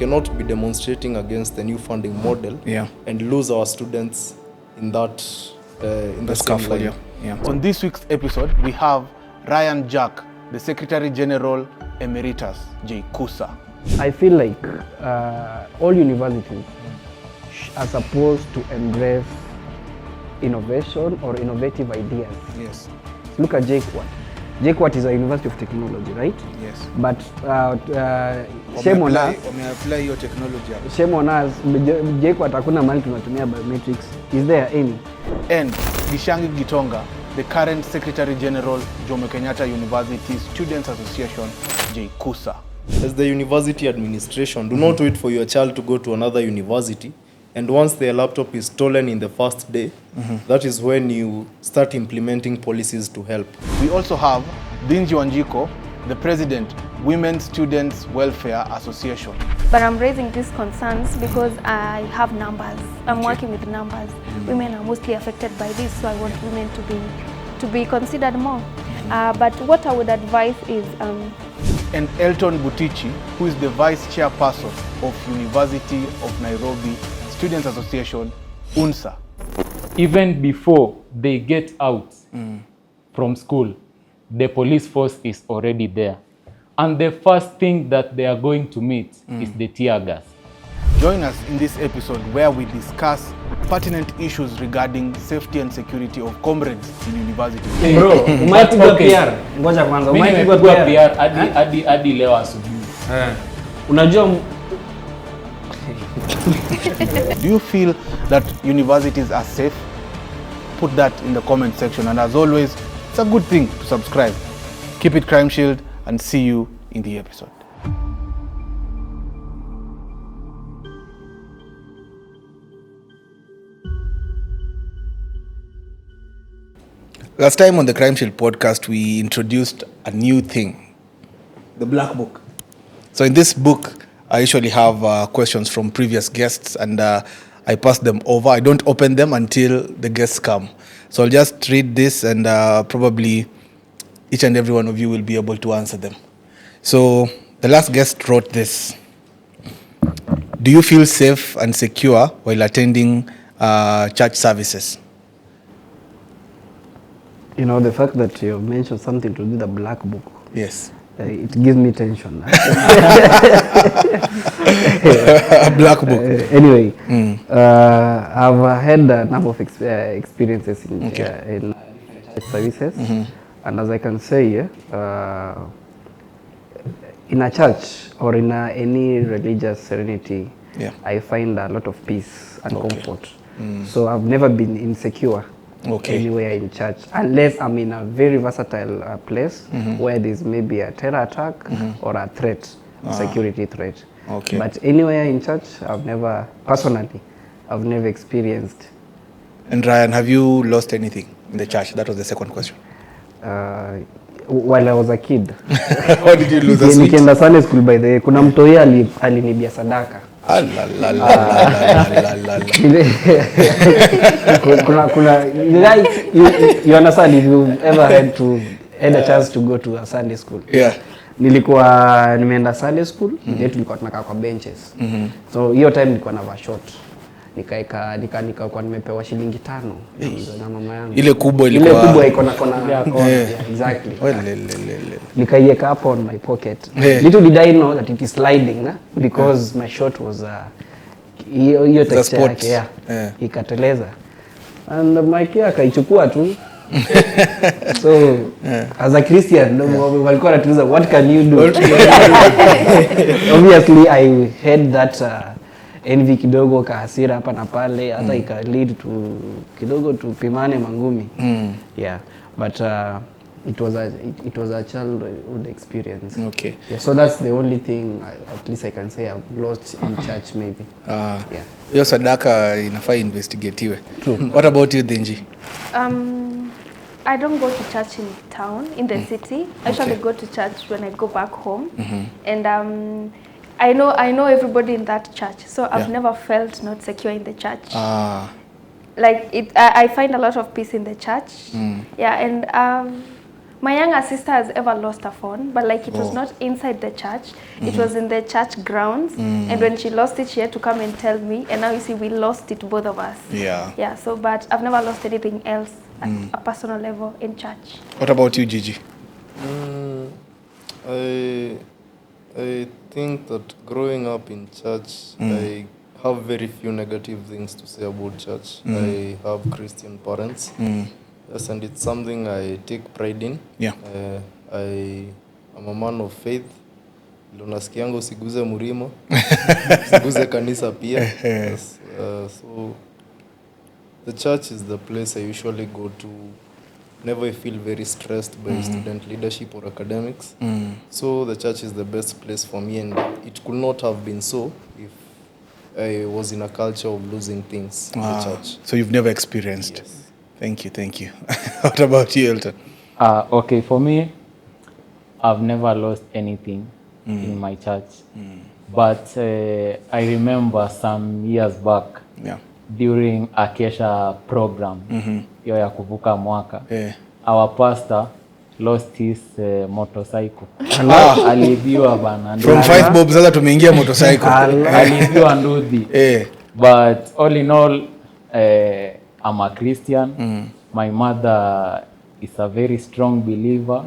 cannot be demonstrating against the new funding model and lose our students in that in the scaffold. On this week's episode, we have Ryan Jack, the Secretary General Emeritus, JKUSA. I feel like all universities are supposed to embrace innovation or innovative ideas. Yes. Look at JKUAT. JKUAT is a university of technology, right? Yes. But shame on us. Apply your technology. Shame on us. JKUAT hakuna mahali tunatumia biometrics. Is there any? And Gishangi Gitonga, the current Secretary General, Jomo Kenyatta University Students Association, JKUSA. As the university administration, do not wait for your child to go to another university. And once their laptop is stolen in the first day, that is when you start implementing policies to help. We also have Binji Wanjiko, the President, Women Students Welfare Association. But I'm raising these concerns because I have numbers. I'm working with numbers. Women are mostly affected by this, so I want women to be considered more. But what I would advise is... And Elton Butichi, who is the Vice Chairperson of University of Nairobi Students Association, UNSA. Even before they get out from school, the police force is already there. And the first thing that they are going to meet is the tear gas. Join us in this episode where we discuss pertinent issues regarding safety and security of comrades in university. Bro, umepigwa PR. Ngoja kwanza, umepigwa PR hadi leo asubuhi. Unajua Do you feel that universities are safe? Put that in the comment section, and as always, it's a good thing to subscribe. Keep it CrimeShield, and see you in the episode. Last time on the CrimeShield podcast, we introduced a new thing, the Black Book. So in this book, I usually have questions from previous guests, and I pass them over. I don't open them until the guests come. So I'll just read this, and probably each and every one of you will be able to answer them. So the last guest wrote this. Do you feel safe and secure while attending church services? You know, the fact that you mentioned something to do with the Black Book. Yes. It gives me tension. Black Book. Anyway, I've had a number of experiences in church services. And as I can say, in a church or in any religious serenity, I find a lot of peace and comfort. So I've never been insecure anywhere in church, unless I'm in a very versatile place where there's maybe a terror attack or a threat, security threat. But anywhere in church, I've never experienced. And Ryan, have you lost anything in the church? That was the second question. While I was a kid. How did you lose a sweet? Nikienda Sunday school by the way, kuna mtoi alinibia sadaka. You understand, if you ever had a chance to go to a Sunday school. Nilikuwa nimeenda Sunday school, tulikuwa tunakaa kwa benches. So hiyo time nilikuwa na short. Nikawa nimepewa shilingi 5 na mama yangu. Ile kubwa ilikuwa iko na kona. Exactly. Nikaiweka hapo on my pocket. Little did I know that it is sliding, because my short was hiyo texture yake ikateleza. And my kia akaichukua tu. So as a Christian, walikuwa wanatuuliza, what can you do? Obviously I had that envy kidogo, kahasira hapa na pale, hata ika lead to kidogo tupimane mangumi. But it was a childhood experience. So that's the only thing at least I can say I've lost in church maybe. Hiyo sadaka inafaa investigatiwe. What about you, Denji? I don't go to church in town, in the city. I usually go to church when I go back home. And I know everybody in that church, so I've never felt not secure in the church. Like I find a lot of peace in the church. And My younger sister has ever lost a phone, but like it was not inside the church. It was in the church grounds. And when she lost it, she had to come and tell me. And now you see, we lost it, both of us. Yeah. So, but I've never lost anything else at a personal level in church. What about you, Gigi? I think that growing up in church, I have very few negative things to say about church. I have Christian parents. Yes, and it's something I take pride in. I am a man of faith. Nasikianga usiguze murimo, usiguze kanisa pia. Yes, so the church is the place I usually go to. Never feel very stressed by student leadership or academics. So the church is the best place for me, and it could not have been so if I was in a culture of losing things in the church. So you've never experienced? Yes. Thank you. What about you, Elton? Okay, for me, I've never lost anything in my church. But I remember some years back, during a Kesha program, hiyo ya kuvuka mwaka, our pastor lost his motorcycle. Aliibiwa bana. From 5 bob sasa tumeingia motorcycle. Aliibiwa ndudhi. But all in all, I'm a Christian. My mother is a very strong believer.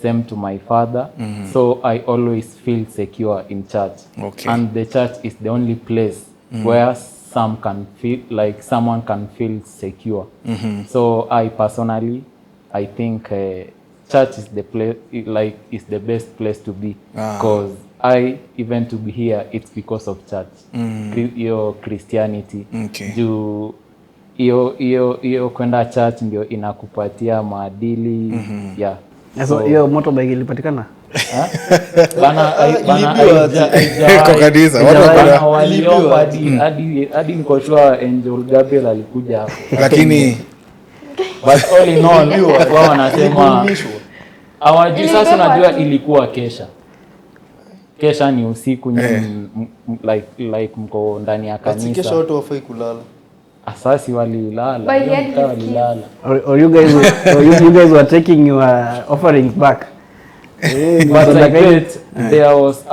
Same to my father. So I always feel secure in church. And the church is the only place where someone can feel secure. So I personally, I think church is the place, is the best place to be. Because even to be here, it's because of church. Your Christianity. Iyo kwenda church ndio inakupatia maadili. So hiyo motorbike ilipatikana? Bana Kwa kanisa waliomba hadi nikoshua Angel Gabriel alikuja hapo. Lakini but all in all wao wanasema hawajui. Sasa unajua ilikuwa kesha ni usiku like mko ndani ya kanisa. Kesha watu wafai kulala. Asasi walilala. Or you guys were taking your offerings back. But I get there was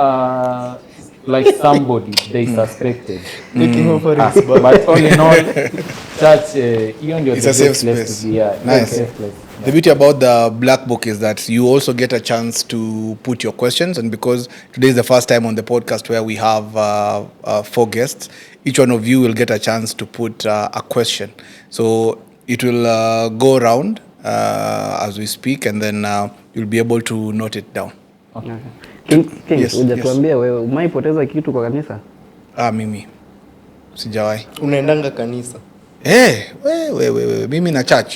like somebody they suspected taking offerings back. But all in all, church it's a safe place to be. Nice. The beauty about the Black Book is that you also get a chance to put your questions, and because today is the first time on the podcast where we have 4 guests, each one of you will get a chance to put a question. So it will go around as we speak, and then you'll be able to note it down. Okay. King, hujatuambia wewe umaipoteza kitu kwa kanisa? Mimi sijawahi. Unaendanga kanisa? We mimi na church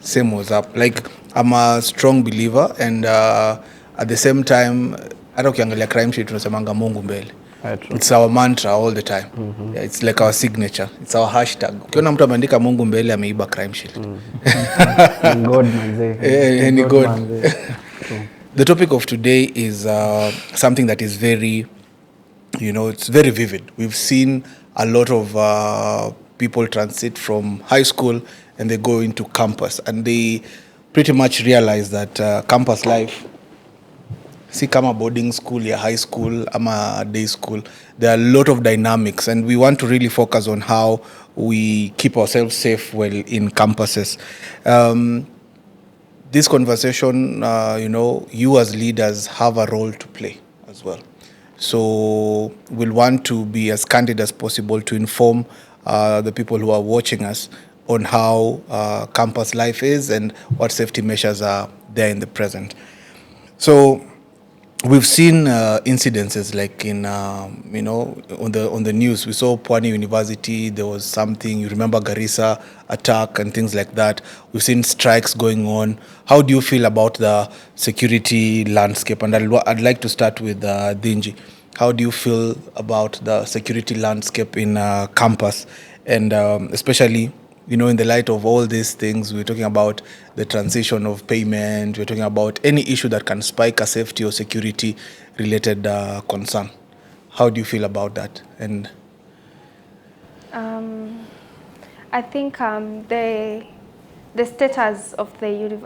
same was up. Like I'm a strong believer, and at the same time hata ukiangalia CrimeShield tunasemanga Mungu mbele. It's our mantra all the time. It's like our signature. It's our hashtag. Ukiona mtu ameandika Mungu mbele ameiba CrimeShield. God manze. Any God. The topic of today is something that is very, it's very vivid. We've seen a lot of people transit from high school and they go into campus, and they pretty much realize that campus life, si kama boarding school ya high school ama day school, there are a lot of dynamics, and we want to really focus on how we keep ourselves safe while in campuses. This conversation, you as leaders have a role to play as well. So we'll want to be as candid as possible to inform the people who are watching us on how campus life is and what safety measures are there in the present. So we've seen incidences like in, on the news. We saw Pwani University, there was something, you remember Garissa attack and things like that. We've seen strikes going on. How do you feel about the security landscape? And I'd like to start with Dingy. How do you feel about the security landscape in campus? And especially, in the light of all these things, we're talking about the transition of payment, we're talking about any issue that can spike a safety or security related concern. How do you feel about that? And I think the the status of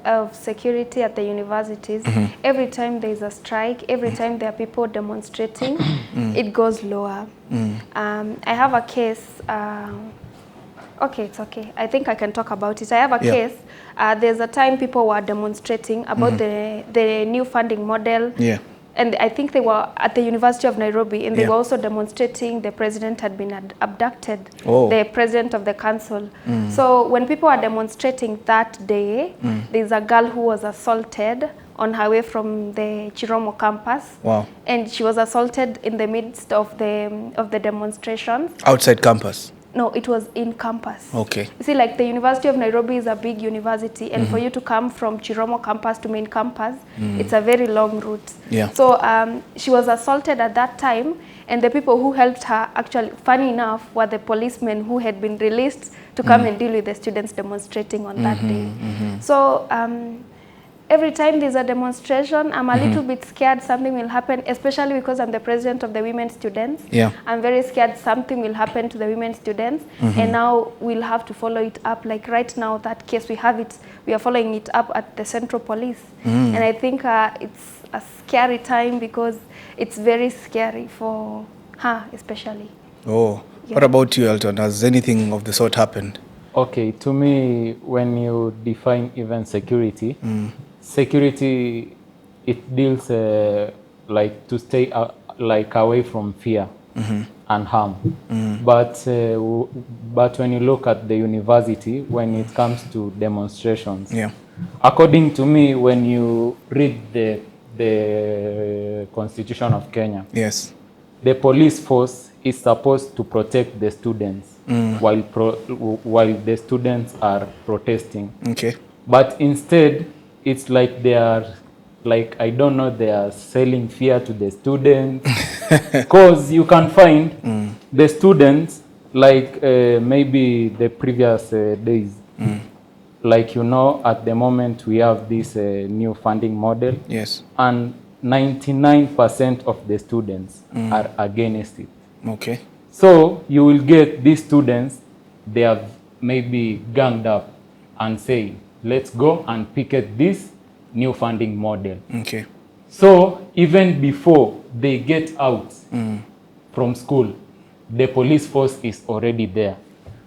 of security at the universities. Every time there is a strike, every time there are people demonstrating, it goes lower. I have a case. Okay, it's okay. I think I can talk about it. I have a case. There's a time people were demonstrating about the new funding model. Yeah. And I think they were at the University of Nairobi, and they were also demonstrating the president had been abducted, the president of the council. So when people are demonstrating that day, there's a girl who was assaulted on her way from the Chiromo campus. Wow. And she was assaulted in the midst of the demonstrations. Outside campus? No, it was in campus. Okay. You see, like the University of Nairobi is a big university, and for you to come from Chiromo campus to main campus, it's a very long route. Yeah. So she was assaulted at that time, and the people who helped her, actually, funny enough, were the policemen who had been released to come and deal with the students demonstrating on that day. So every time there's a demonstration, I'm a little bit scared something will happen, especially because I'm the president of the women students. Yeah. I'm very scared something will happen to the women students, and now we'll have to follow it up. Like right now, that case, we are following it up at the Central Police. And I think it's a scary time because it's very scary for her, especially. Oh, what about you, Elton? Has anything of the sort happened? Okay, to me, when you define even security, security, it deals like to stay like away from fear and harm. But when you look at the university, when it comes to demonstrations, according to me, when you read the Constitution of Kenya, the police force is supposed to protect the students while the students are protesting. Okay. But instead, it's like they are, like, I don't know, they are selling fear to the students. Because you can find the students, like maybe the previous days, like, you know, at the moment we have this new funding model. Yes. And 99% of the students are against it. Okay. So you will get these students, they have maybe ganged up and say, let's go and picket this new funding model. Okay. So even before they get out from school, the police force is already there.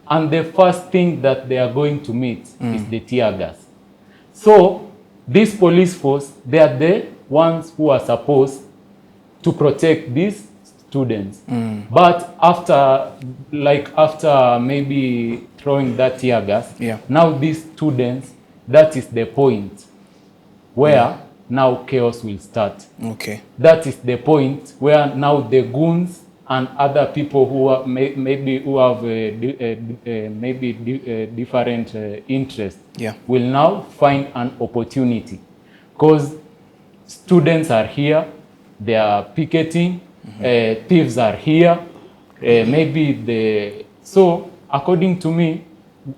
And the first thing that they are going to meet is the tear gas. So this police force, they are the ones who are supposed to protect these students. But after maybe throwing that tear gas, now these students, that is the point where now chaos will start. Okay. That is the point where now the goons and other people who are maybe who have different interests will now find an opportunity, because students are here, they are picketing, thieves are here, so according to me,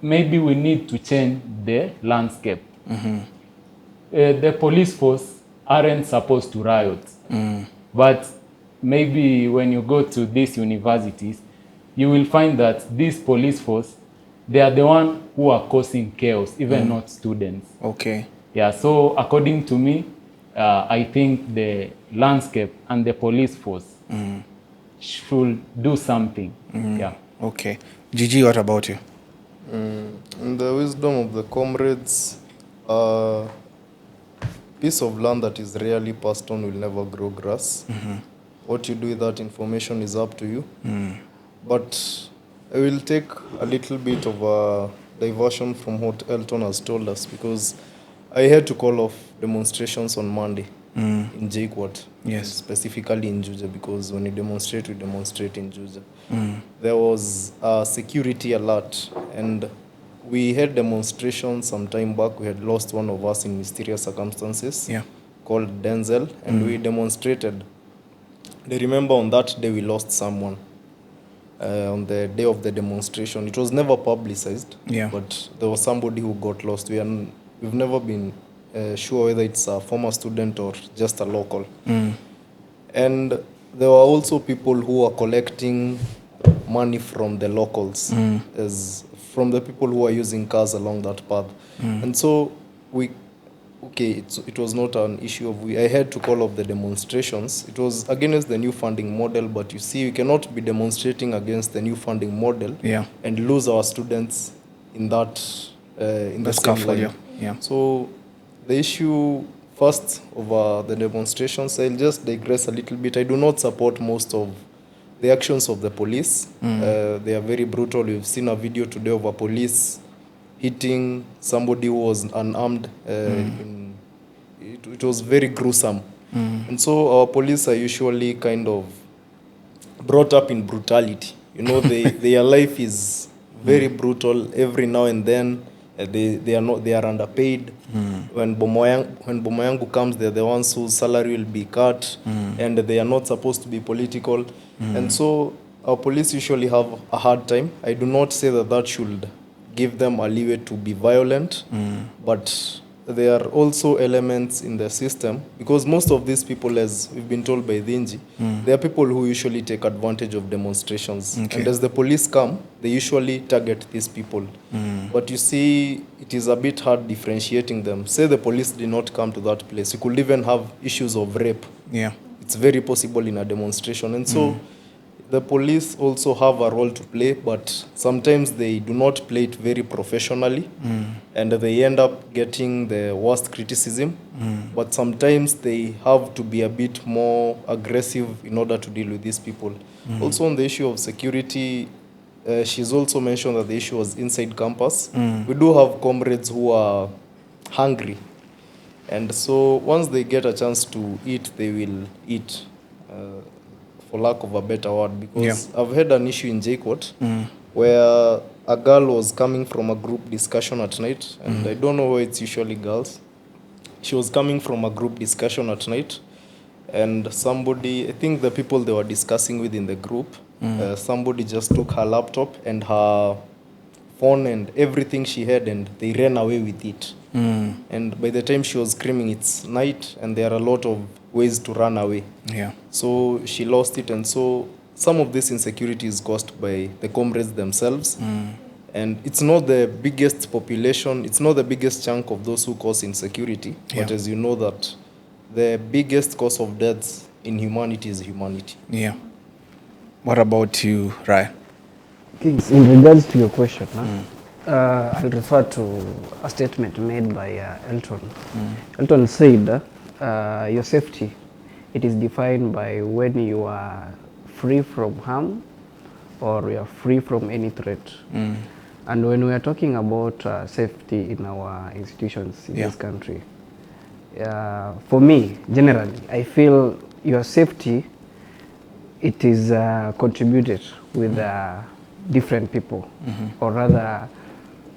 maybe we need to change the landscape. The police force aren't supposed to riot, but maybe when you go to these universities, you will find that this police force, they are the one who are causing chaos, even not students. Okay. Yeah, so according to me, I think the landscape and the police force should do something. Yeah. Okay. Gigi, what about you? In the wisdom of the comrades, piece of land that is rarely passed on will never grow grass. What you do with that information is up to you. But I will take a little bit of a diversion from what Elton has told us, because I had to call off demonstrations on Monday in JKUAT. Yes. Specifically in Juja, because when we demonstrate in Juja. There was a security alert, and we had demonstrations some time back. We had lost one of us in mysterious circumstances, called Denzel, and we demonstrated. I remember on that day we lost someone. On the day of the demonstration, it was never publicized, but there was somebody who got lost. We've never been sure whether it's a former student or just a local. And there were also people who were collecting money from the locals as from the people who are using cars along that path. And so it was not an issue of I had to call off the demonstrations. It was against the new funding model, but you see, we cannot be demonstrating against the new funding model and lose our students in that in the same line. So the issue first of the demonstrations, I'll just digress a little bit. I do not support most of the actions of the police. They are very brutal. We've seen a video today of a police hitting somebody who was unarmed. It was very gruesome. And so our police are usually kind of brought up in brutality. You know, their life is very brutal. Every now and then they are underpaid. When Bomoyangu comes, they're the ones whose salary will be cut, and they are not supposed to be political. And so our police usually have a hard time. I do not say that should give them a leeway to be violent, but there are also elements in the system, because most of these people, as we've been told by Dhinji, they are people who usually take advantage of demonstrations. And as the police come, they usually target these people. But you see, it is a bit hard differentiating them. Say the police did not come to that place, you could even have issues of rape. It's very possible in a demonstration. And so the police also have a role to play, but sometimes they do not play it very professionally, and they end up getting the worst criticism. But sometimes they have to be a bit more aggressive in order to deal with these people. Also on the issue of security, she's also mentioned that the issue was inside campus. We do have comrades who are hungry, and so once they get a chance to eat, they will eat. For lack of a better word, because I've had an issue in JKOT where a girl was coming from a group discussion at night, and I don't know why it's usually girls. She was coming from a group discussion at night, and somebody, I think the people they were discussing with in the group, somebody just took her laptop and her phone and everything she had, and they ran away with it. And by the time she was screaming, it's night, and there are a lot of ways to run away. So she lost it, and so some of this insecurity is caused by the comrades themselves. And it's not the biggest population, it's not the biggest chunk of those who cause insecurity, but as you know that the biggest cause of deaths in humanity is humanity. What about you, Ryan? In regards to your question, I'll refer to a statement made by Elton. Elton said, your safety, it is defined by when you are free from harm or you are free from any threat. And when we are talking about safety in our institutions in this country, for me, generally, I feel your safety, it is contributed with different people, or rather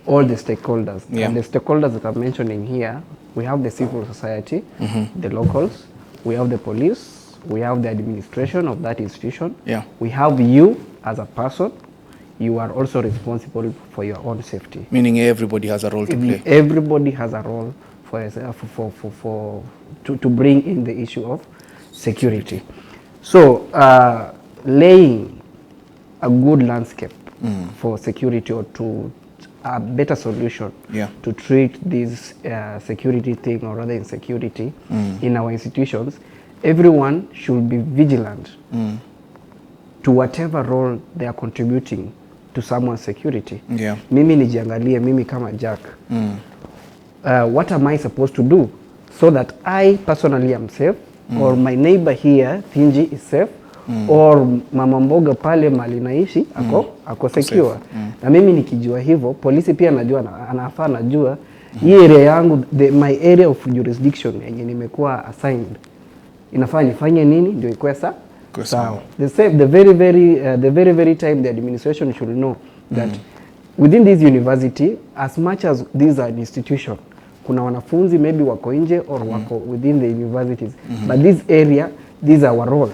all the stakeholders. And the stakeholders that I'm mentioning here, we have the civil society, the locals, we have the police, we have the administration of that institution, we have you as a person. You are also responsible for your own safety. Meaning everybody has a role to play. Everybody has a role to bring in the issue of security. So laying a good landscape for security, or to a better solution to treat this security thing, or rather insecurity in our institutions, everyone should be vigilant to whatever role they are contributing to someone's security. Mimi nijiangalie, mimi kama Jack. What am I supposed to do so that I personally am safe, or my neighbor here, Thinji, is safe, or mama mboga pale mali naishi ako secure. Na mimi nikijua hivyo, polisi pia anafaa najua hii area yangu, my area of jurisdiction yenye nimekuwa assigned, inafaa nifanye nini ndio ikuwe sawa. The very very time the administration should know that within this university, as much as these are an institution, kuna wanafunzi maybe wako nje or wako within the universities, but this area, these are our roles.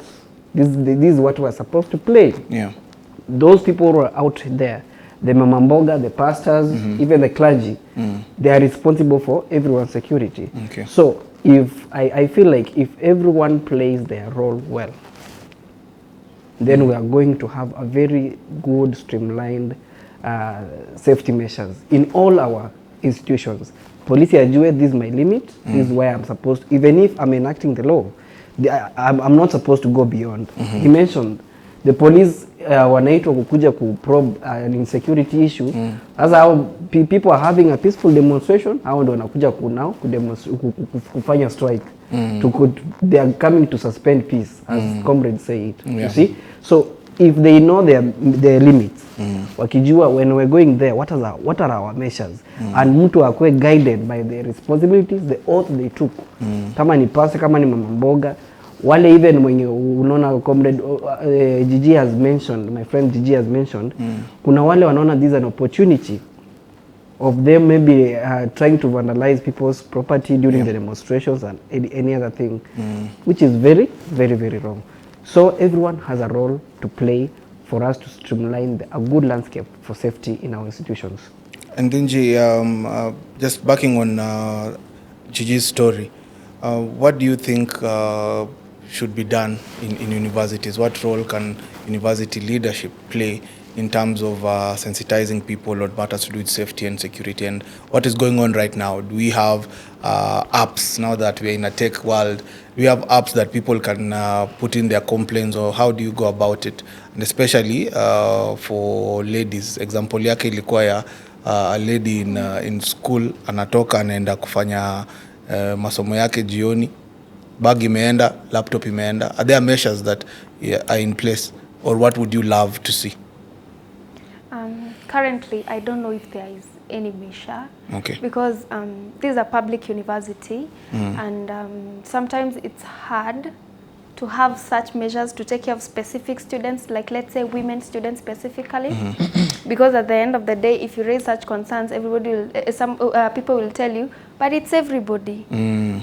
This is what we're supposed to play. Those people who are out there, the mamamboga, the pastors, even the clergy, they are responsible for everyone's security. So if I feel like if everyone plays their role well, then we are going to have a very good streamlined safety measures in all our institutions. Polisi ajue this is my limit, this is where I'm supposed to, even if I'm enacting the law, I'm not supposed to go beyond. He mentioned the police wanaitwa kukuja kuprobe an insecurity issue. As how people are having a peaceful demonstration, hao ndio wanakuja kufanya strike. They are coming to suspend peace, as comrades say it. You see? So if they know their limits, wakijua when we're going there, what are our measures, and mtu akwe guided by the responsibilities, the oath they took. Kama ni pase, kama ni mama mboga, wale even mwenye unaona comrade Gigi has mentioned, my friend Gigi has mentioned, kuna wale wanaona this is an opportunity of them maybe trying to vandalize people's property during the demonstrations and any other thing, which is very, very, very wrong. So everyone has a role to play for us to streamline a good landscape for safety in our institutions. And then just backing on Gigi's story, what do you think should be done in universities? What role can university leadership play in terms of sensitizing people on what matters to do with safety and security? And what is going on right now? Do we have apps now that we're in a tech world? Do we have apps that people can put in their complaints, or how do you go about it? And especially for ladies, example yake ilikuwa ya a lady in school anatoka anaenda kufanya masomo yake jioni, bag imeenda, laptop imeenda. Are there measures that are in place, or what would you love to see? Currently, I don't know if there is any measure, because this is a public university, and sometimes it's hard to have such measures to take care of specific students, like let's say women students specifically, because at the end of the day, if you raise such concerns, everybody will, people will tell you, but it's everybody.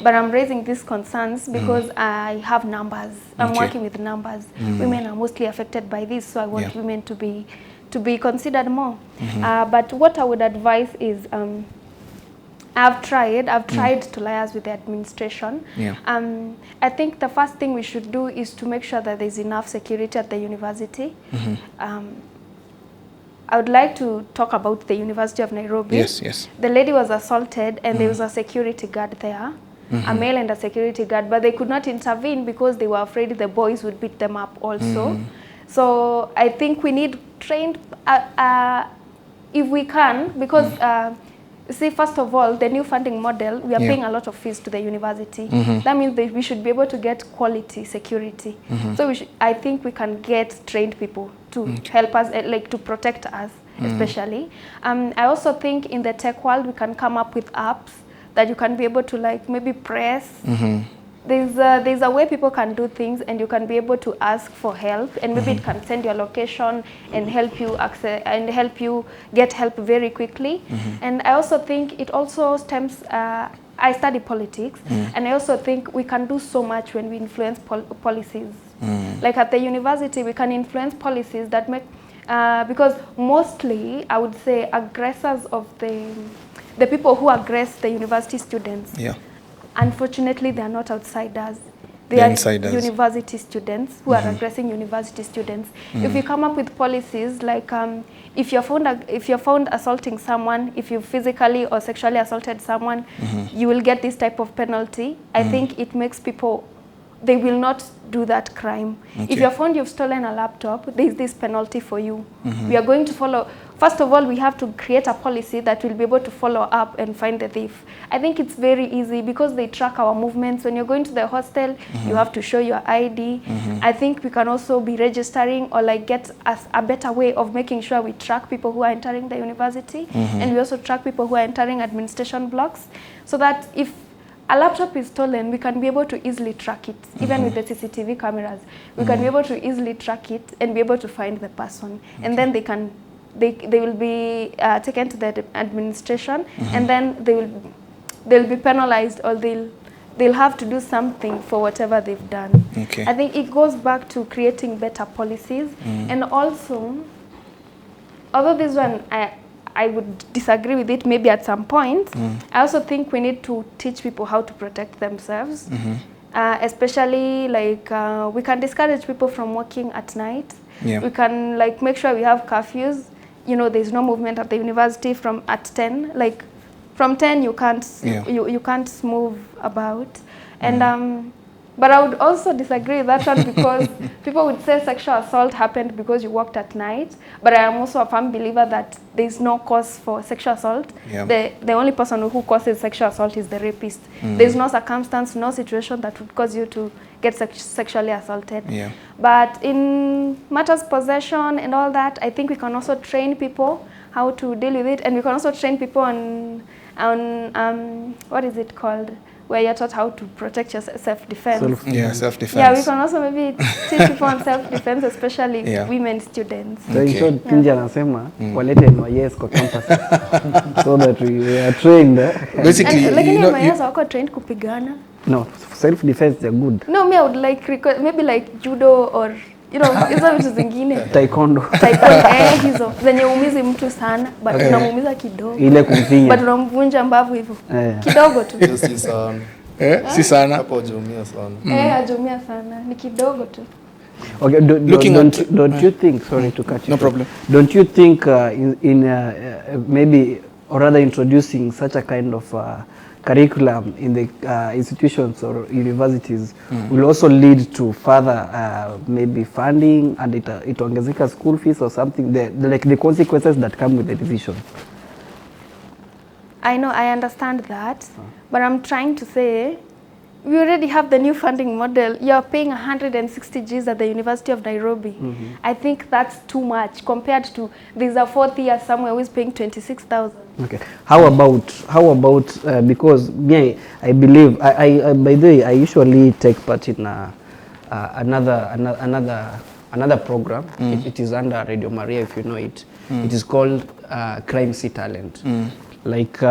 But I'm raising these concerns because I have numbers. I'm working with numbers. Women are mostly affected by this, so I want women to be considered more. But what I would advise is, I've tried to liaise with the administration. I think the first thing we should do is to make sure that there's enough security at the university. I would like to talk about the University of Nairobi. Yes. The lady was assaulted, and there was a security guard there, a male and a security guard, but they could not intervene because they were afraid the boys would beat them up also. So I think we need trained, if we can, because see, first of all, the new funding model, we are paying a lot of fees to the university. That means that we should be able to get quality security. So I think we can get trained people to help us, like to protect us, especially. I also think in the tech world, we can come up with apps that you can be able to, like, maybe press. There's a way people can do things, and you can be able to ask for help, and maybe it can send your location and help you access and help you get help very quickly. And I also think it also stems. I study politics, and I also think we can do so much when we influence policies. Like at the university, we can influence policies that make because mostly I would say aggressors of the people who aggress the university students. Unfortunately, they are not outsiders. They are insiders. University students who are aggressing university students. If you come up with policies like if you're found assaulting someone, if you physically or sexually assaulted someone, you will get this type of penalty. I think it makes people, they will not do that crime. If you're found you've stolen a laptop, there is this penalty for you. We are going to follow. First of all, we have to create a policy that will be able to follow up and find the thief. I think it's very easy because they track our movements. When you're going to the hostel, you have to show your ID. I think we can also be registering or like get us a better way of making sure we track people who are entering the university. And we also track people who are entering administration blocks, so that if a laptop is stolen, we can be able to easily track it, even with the CCTV cameras. We can be able to easily track it and be able to find the person. And then they will be taken to the administration, and then they'll be penalized, or they'll have to do something for whatever they've done. I think it goes back to creating better policies, and also, although this one I would disagree with it maybe at some point, I also think we need to teach people how to protect themselves, especially like we can discourage people from working at night. We can like make sure we have curfews. you know, there's no movement at the university from at 10. Like from 10 you can't you can't move about. And but I would also disagree with that one because people would say sexual assault happened because you worked at night. But I am also a firm believer that there's no cause for sexual assault. The only person who causes sexual assault is the rapist. There's no circumstance, no situation that would cause you to get sexually assaulted. But in matters possession and all that, I think we can also train people how to deal with it, and we can also train people on what is it called, where you're taught how to protect your self-defense. Self-defense. Yeah, we can also maybe teach people on self-defense, especially women students. So in short, Kinja anasema walete NYS kwa campus so that we are trained. Basically, like NYS wako trained kupigana. No, self-defense they're good. No, me I would like maybe like judo or you know, hizo vitu zingine. Taekwondo. Hizo zenye umizi mtu sana but unamuumiza kidogo. Ile kumfinya. But unamvunja mbavu hivyo. Kidogo tu. Si sana. Si sana. Hapo hujumia sana. Hajumia sana. Ni kidogo tu. Okay, don't you think, sorry to cut you. No problem. Don't you think in maybe or rather introducing such a kind of curriculum in the institutions or universities will also lead to further maybe funding and it ongezeka school fees or something, like the consequences that come with the decision? I know, I understand that, but I'm trying to say we already have the new funding model. You're paying 160 Gs at the University of Nairobi. I think that's too much compared to there's a fourth year somewhere who is paying 26,000. Okay. How about because me, I believe I by the way I usually take part in another program. It is under Radio Maria, if you know it. It is called CrimeShield Talent. Like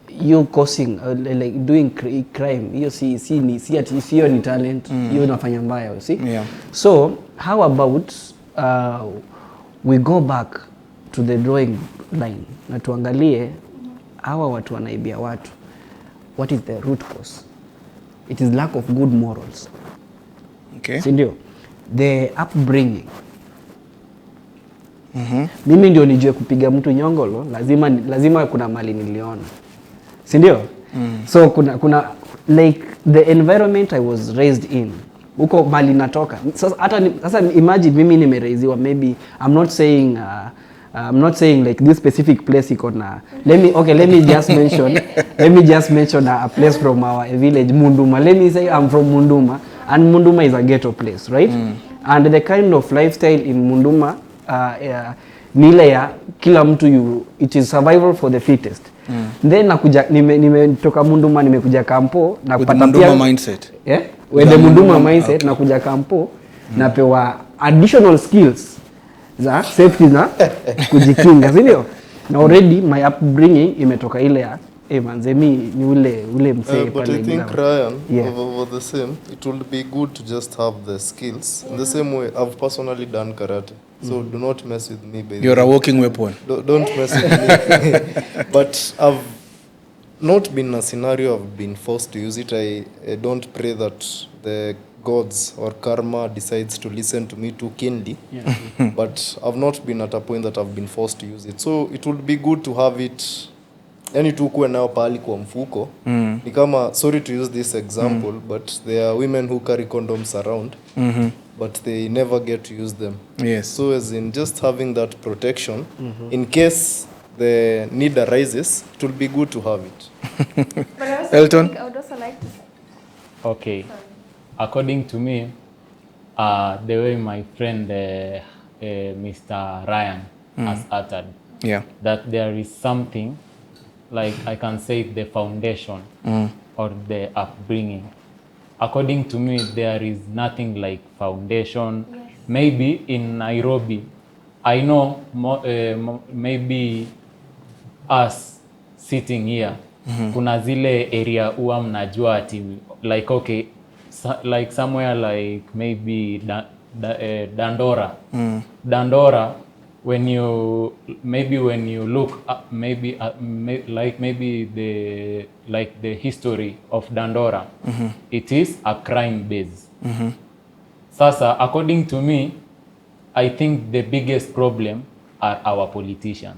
you causing like doing crime, you see hiyo ni talent, you unafanya mbaya, you see. So how about we go back to the drawing line na tuangalie hawa watu wanaibia watu, what is the root cause? It is lack of good morals. Okay. Si ndio? The upbringing. Mimi ndio nijue kupiga mtu nyongolo, lazima kuna mali niliona. Si ndio? So kuna like the environment I was raised in. Huko mali natoka. Sasa imagine mimi nimeraiziwa, maybe I'm not saying like this specific place iko na let me just mention a place from our village, Munduma. Let me say I'm from Munduma, and Munduma is a ghetto place, right? And the kind of lifestyle in Munduma nile ya kila mtu it is survival for the fittest. Then nakuja nimetoka Munduma nimekuja Kampo na kupata pia mindset. With the Munduma mindset nakuja Kampo napewa additional skills za safety na kujikinga, sio? Na already my upbringing imetoka ile ya manzemi ni ule msee pale. But I think Ryan, over the same, it would be good to just have the skills. In the same way, I've personally done karate. So do not mess with me, baby. You're a walking weapon. Don't mess with me. But I've not been in a scenario I've been forced to use it. I don't pray that the gods or karma decides to listen to me too keenly. But I've not been at a point that I've been forced to use it. So it would be good to have it. Yani tu kuwe nao pahali kwa mfuko. Ni kama, sorry to use this example, but there are women who carry condoms around, but they never get to use them. Yes. So as in just having that protection, in case the need arises, it will be good to have it. But I also Elton? think I would also like to Okay. Sorry. According to me, the way my friend Mr. Ryan has uttered, that there is something, like I can say the foundation or the upbringing. According to me, there is nothing like foundation. Yes. Maybe in Nairobi, I know maybe us sitting here, kuna zile area uwa mnajua ati, like okay, like somewhere like maybe Dandora. Dandora, when you look up, maybe the history of Dandora, it is a crime base. Sasa, according to me, I think the biggest problem are our politicians.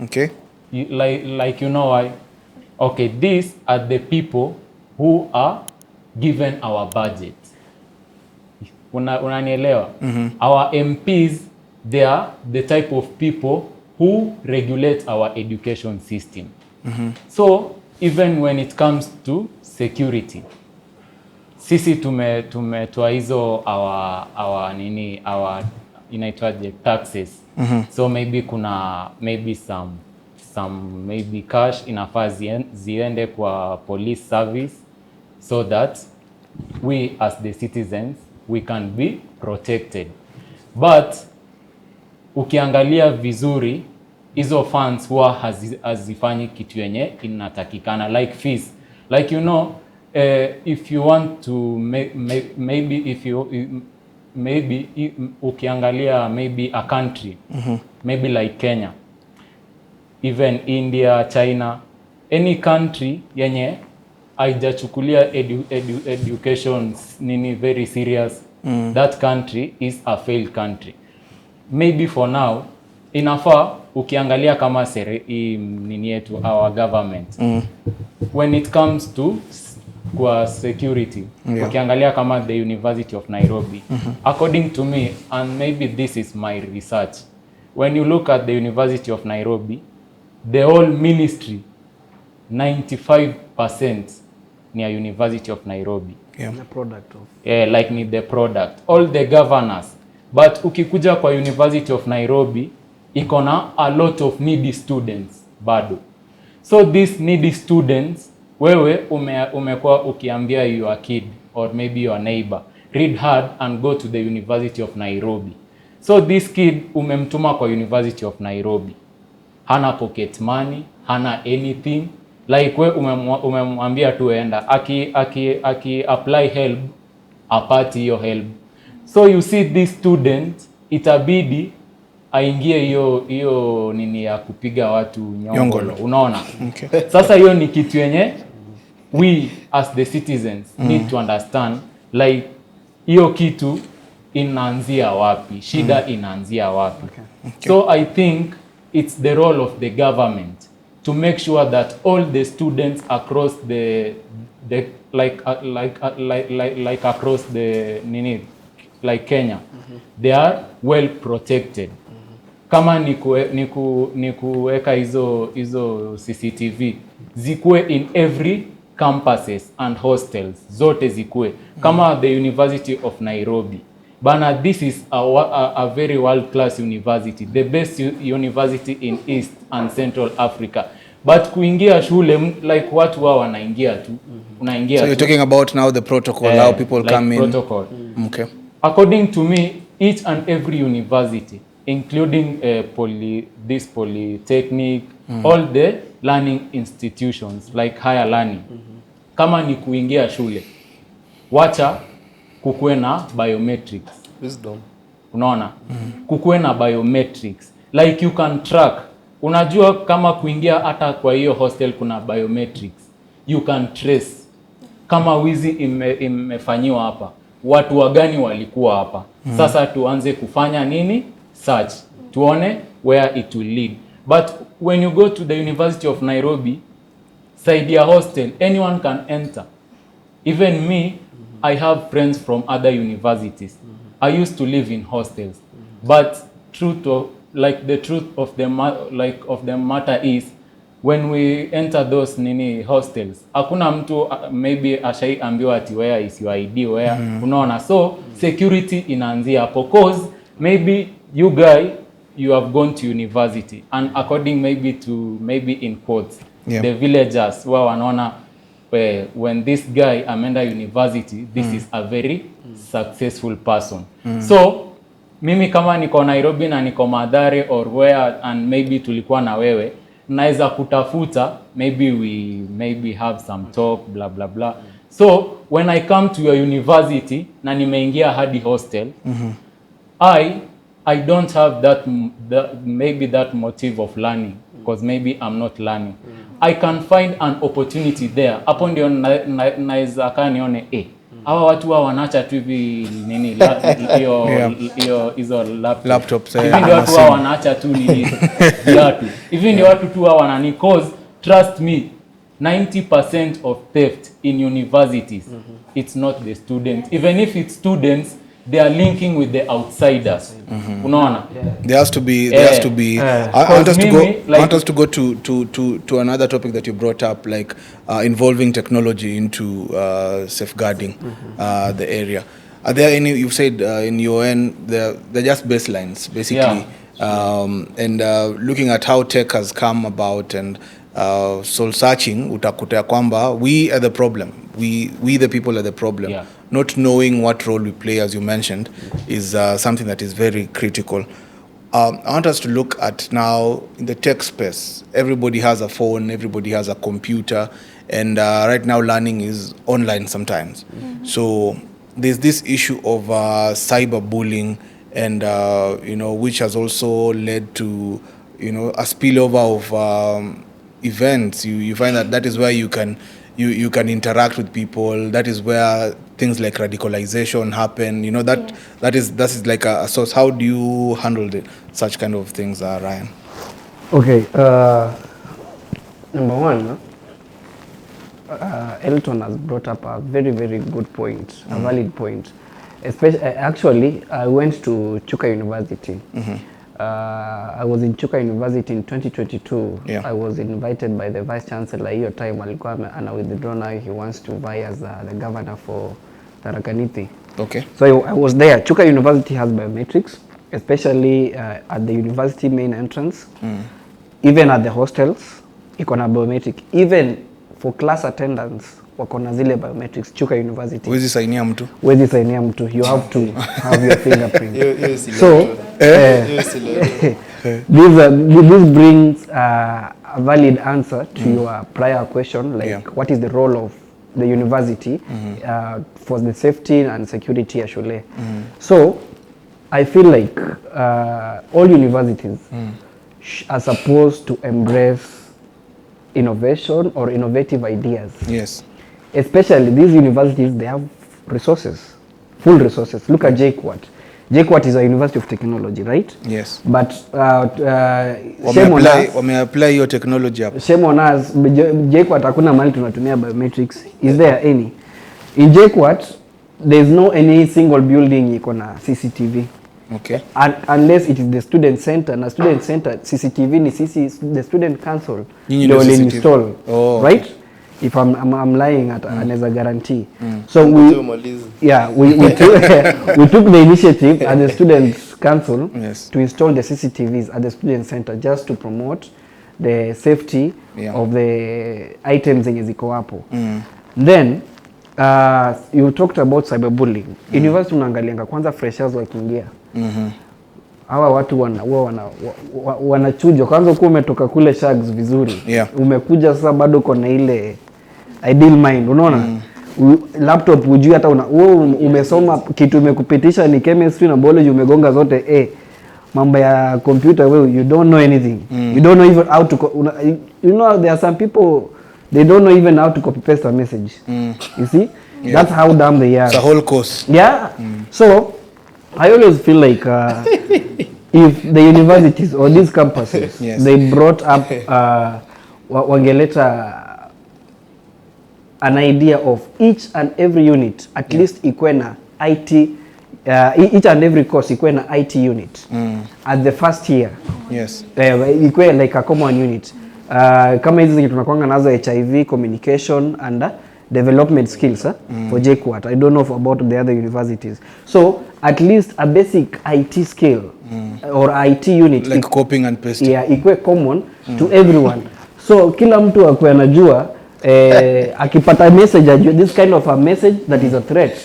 Okay. Like you know why? Okay, these are the people who are given our budget. Unanielewa? Our MPs, they are the type of people who regulate our education system. So even when it comes to security, sisi tumetoa hizo our inaitwaje taxes. So maybe kuna some maybe cash inafaa ziende kwa police service so that we as the citizens we can be protected. But ukiangalia vizuri hizo funds huwa hazifanyi kitu yenye inatakikana, like fees. Like you know, if you want to maybe ukiangalia maybe a country, maybe like Kenya, even India, China, any country yenye haijachukulia education nini very serious, that country is a failed country. Maybe for now inafaa ukiangalia kama nini yetu our government, when it comes to kwa security, ukiangalia kama the University of Nairobi, according to me, and maybe this is my research, when you look at the University of Nairobi, the whole ministry 95% near University of Nairobi. The product of like need the product, all the governors. But ukikuja kwa University of Nairobi, ikona a lot of needy students bado. So these needy students, wewe umekuwa ukiambia your kid or maybe your neighbor, read hard and go to the University of Nairobi. So this kid umemtuma kwa University of Nairobi, hana pocket money, hana anything, like we umemwambia tu enda, aki apply help apati hiyo help. So you see this student itabidi aingie hiyo nini ya kupiga watu nyongolo. Unaona? Okay. Sasa hiyo ni kitu yenye we as the citizens need to understand, like hiyo kitu inaanzia wapi, shida inaanzia wapi. Okay. So I think it's the role of the government to make sure that all the students across the across the nini, like Kenya, they are well protected. Kama ni kuweka hizo CCTV zikuwe in every campuses and hostels, zote zikuwe kama the University of Nairobi bana. This is a very world class university, the best university in East and Central Africa. But kuingia shule like watu wao wanaingia tu, unaingia. So you're talking about now the protocol, how people like come in. Protocol. Okay. According to me, each and every university, including this polytechnic, all the learning institutions like higher learning, kama ni kuingia shule, wacha kukuwe na biometrics. Wisdom. Unaona? Kukuwe na biometrics. Like you can track. Unajua kama kuingia hata kwa hiyo hostel kuna biometrics. You can trace. Kama wizi imefanyiwa hapa, watu wagani walikuwa hapa. Sasa tuanze kufanya nini? Search. Tuone where it will lead. But when you go to the University of Nairobi, side ya hostel, anyone can enter. Even me, I have friends from other universities. I used to live in hostels. But the truth of the matter is, when we enter those hostels, hakuna mtu maybe ashaiambiwa ati where is your ID, where, unaona. So security inaanzia hapo, cause maybe you have gone to university, and according maybe in quotes, the villagers wao wanaona when this guy amenda university, this is a very successful person. So mimi kama niko Nairobi na niko Mathare or where, and maybe tulikuwa na wewe, naweza kutafuta, maybe have some talk blah blah blah. So when I come to your university na nimeingia hadi hostel, I don't have that motive of learning, because maybe I'm not learning. I can find an opportunity there. Hapo ndio naweza kanione hawa watu wanaacha tu hivi nini hiyo hizo laptops hivi ndio watu wanaacha tu nini viatu hivi ndio watu tu wanani cause trust me 90% of theft in universities it's not the students, even if it's students they are linking with the outsiders. Unaona? There has to be I want us to go to another topic that you brought up, like involving technology into safeguarding the area. Are there any, you've said in your end they're just baselines basically, and looking at how tech has come about and soul searching, utakuta kwamba we are the problem, we the people are the problem. Not knowing what role we play, as you mentioned, is something that is very critical. I want us to look at now in the tech space. Everybody has a phone, everybody has a computer, and right now learning is online sometimes. So there's this issue of cyberbullying, and which has also led to a spillover of events. You find that is where you can interact with people. That is where things like radicalization happen. That is like a source. How do you handle such kind of things, Ryan? Okay, number one, Elton has brought up a very, very good point, a valid point. Especially, actually, I went to Chuka University. I was in Chuka University in 2022. I was invited by the Vice Chancellor. Hiyo time alikuwa ana withdraw now. He wants to vie as the governor for Tharaka Nithi. Okay. So I was there. Chuka University has biometrics, especially at the university main entrance. Even at the hostels, iko na biometric. Even for class attendance, wako na zile biometrics. Chuka University. Huwezi sainia mtu. You have to have your fingerprint. So this brings a valid answer to your prior question, like what is the role of the university for the safety and security ya shule. So I feel like all universities are supposed to embrace innovation or innovative ideas. Yes. Especially these universities, they have resources, full resources. Look at JKUAT. JKUAT is a university of technology, right? Yes. But wameapply hiyo technology hapo. Shame on us. JKUAT hakuna mahali tunatumia biometrics. Is there any? In JKUAT, there's no any single building iko na CCTV. Okay. Unless it is the student center. Na student center CCTV ni the student council. They will install. Right? Okay. If I'm lying at another guarantee. So we took the initiative at the students council to install the CCTVs at the student center just to promote the safety of the items zenye ziko hapo. Then you talked about cyberbullying. University unaangalianga kwanza freshers wakiingia. Hawa watu wanachujwa kwanza, uko umetoka kule shags vizuri. Umekuja sasa bado uko na ile ideal mind, unaona? Laptop hujui hata umesoma kitu umekupitisha ni chemistry na biology, umegonga zote mambo ya computer wewe you don't know anything. You don't know even how to there are some people they don't know even how to copy paste a message. You see? That's how dumb they are. It's a whole course. So I always feel like if the universities or these campuses they brought up wangeleta an idea of each and every unit at least ikuwe na IT, each and every course ikuwe na IT unit at the first year. Ikuwe like a common unit. Kama hizi zenye tunakuanga nazo HIV, communication and development skills for JKUAT. I don't know about the other universities. So at least a basic IT skill or IT unit like copying and pasting. Ikuwe common to everyone. So kila mtu akuwe anajua akipata message ajue this kind of a message that is a threat.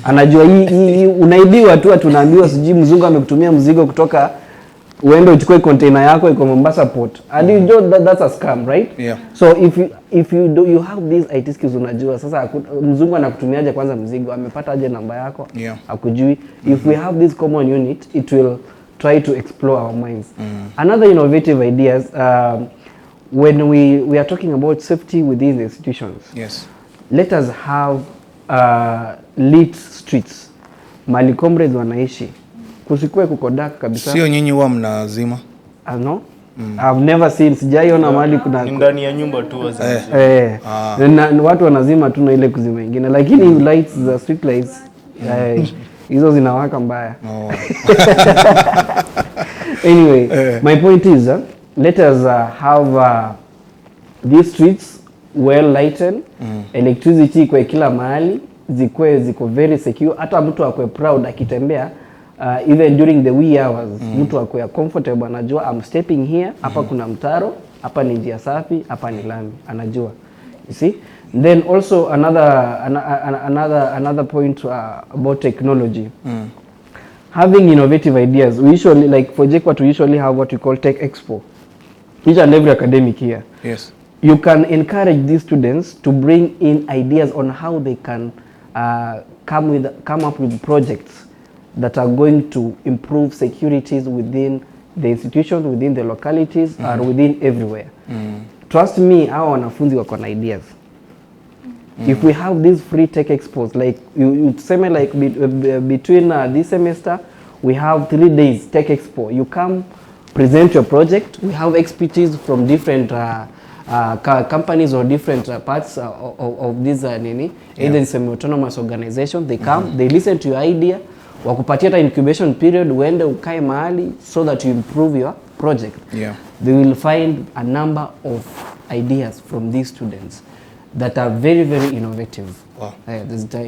Anajua hii unaibiwa tu, tunaambiwa siji mzungu amekutumia mzigo kutoka uende uchukue container yako iko Mombasa port. And you know that's a scam, right? So if you have these IT skills, unajua sasa mzungu anakutumiaje kwanza mzigo, amepata aje namba yako, akujui. If we have this common unit, it will try to explore our minds. Another innovative ideas when we are talking about safety within the institutions. Let us have lit streets mali comrades wanaishi kusikue kuko dark kabisa. Sio nyinyi huwa mnazima? No. I've never seen, sijaiona mahali kuna ndani ya nyumba tu wazima. Na watu wanazima tu na ile kuzima ingine, lakini lights za street lights hizo zinawaka mbaya. Anyway, my point is let us have these streets well lighted, electricity kwa kila mahali, ziko very secure, hata mtu akwe proud akitembea. Even during the wee hours, mtu akwe comfortable, anajua I'm stepping here, hapa kuna mtaro, hapa ni njia safi, hapa ni lami, anajua. You see? Then also another point about technology. Having innovative ideas. We usually, like for JKUAT, we usually have what we call Tech Expo. Each and every academic year. Yes. You can encourage these students to bring in ideas on how they can come up with projects that are going to improve securities within the institutions, within the localities, or within everywhere. Trust me, our wanafunzi wako na ideas. If we have these free tech expos, like you say, like between this semester, we have 3 days tech expo. You come, present your project. We have expertise from different companies or different parts of this either semi-autonomous organization. They come, they listen to your idea, wakupatia ta incubation period, uende ukae mahali so that you improve your project. They will find a number of ideas from these students that are very, very innovative. Wow.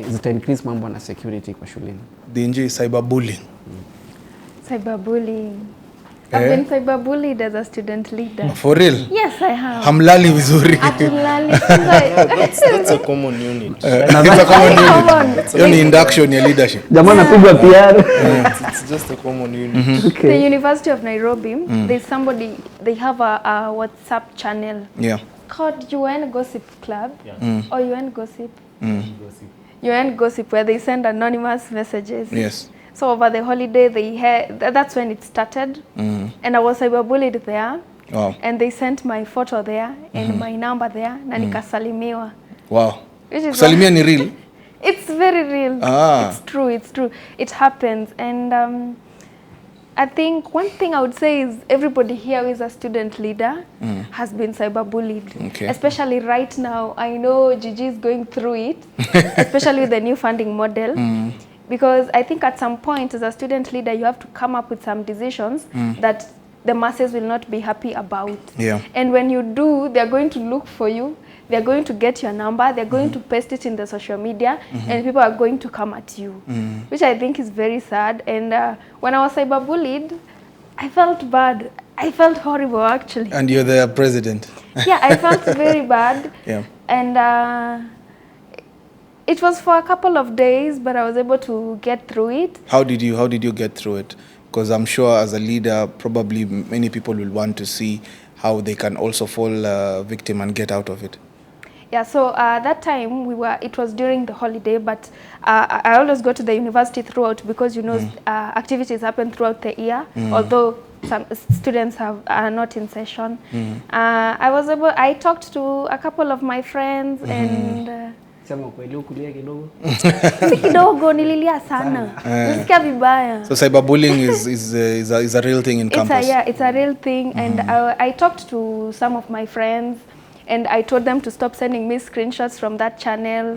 Zita increase mambo na security kwa shuleni. DNJ, cyberbullying. Cyberbullying. I've been cyberbullied as a student leader. For real? Yes, I have. Hamlali vizuri. Hatulali. That's a common unit. It's a common unit. Hiyo ni induction ya leadership. Jamani napigwa PR. It's just a common unit. Okay. The University of Nairobi, there's somebody, they have a WhatsApp channel. Yeah. Called UN Gossip Club or UN Gossip. UN Gossip, where they send anonymous messages. Yes. So over the holiday, that's when it started, and I was cyberbullied there. Wow. And they sent my photo there and my number there, na nikasalimiwa. Wow. Kusalimia ni real? It's very real. It's true. It happens, and I think one thing I would say is everybody here who is a student leader has been cyberbullied. Okay. Especially right now, I know Gigi is going through it, especially with the new funding model. Because I think at some point as a student leader, you have to come up with some decisions that the masses will not be happy about. Yeah. And when you do, they're going to look for you. They're going to get your number. They're going to paste it in the social media, and people are going to come at you, which I think is very sad. And when I was cyberbullied, I felt bad. I felt horrible, actually. And you're the president. Yeah, I felt very bad. Yeah. And it was for a couple of days, but I was able to get through it. How did you get through it? Because I'm sure as a leader, probably many people will want to see how they can also fall victim and get out of it. Yeah, so that time it was during the holiday, but I always go to the university throughout because, you know, activities happen throughout the year, although some students are not in session. I talked to a couple of my friends and Sema kweli ukulia kidogo. Si kidogo, nililia sana. Nilisikia vibaya. So cyberbullying is a real thing in campus. It's a real thing, and I talked to some of my friends, and I told them to stop sending me screenshots from that channel,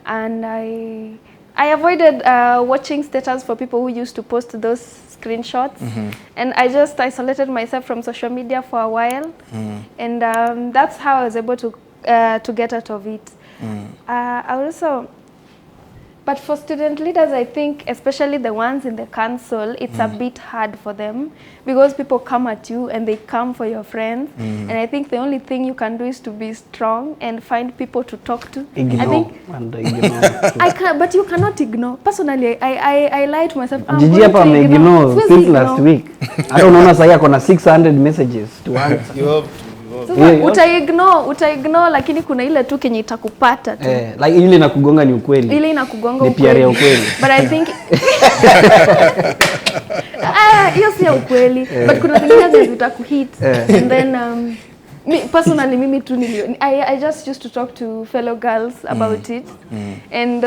and I avoided watching status for people who used to post those screenshots, and I just isolated myself from social media for a while, and that's how I was able to get out of it. But for student leaders, I think, especially the ones in the council, it's a bit hard for them because people come at you and they come for your friends. And I think the only thing you can do is to be strong and find people to talk to. Ignore. But you cannot ignore. Personally, I lie to myself. Gigi hapa ameignore since last week. I don't know, sasa kuna 600 messages to answer. You have to. Utaignore lakini kuna ile tu kenye itakupata tu. Like ile inakugonga ni ukweli. Ile inakugonga ukweli. Ni PR ya ukweli. But I think hiyo si ya ukweli. But kuna zingine zitakuhit. And then Me personally, mimi tu I just used to talk to fellow girls about it. And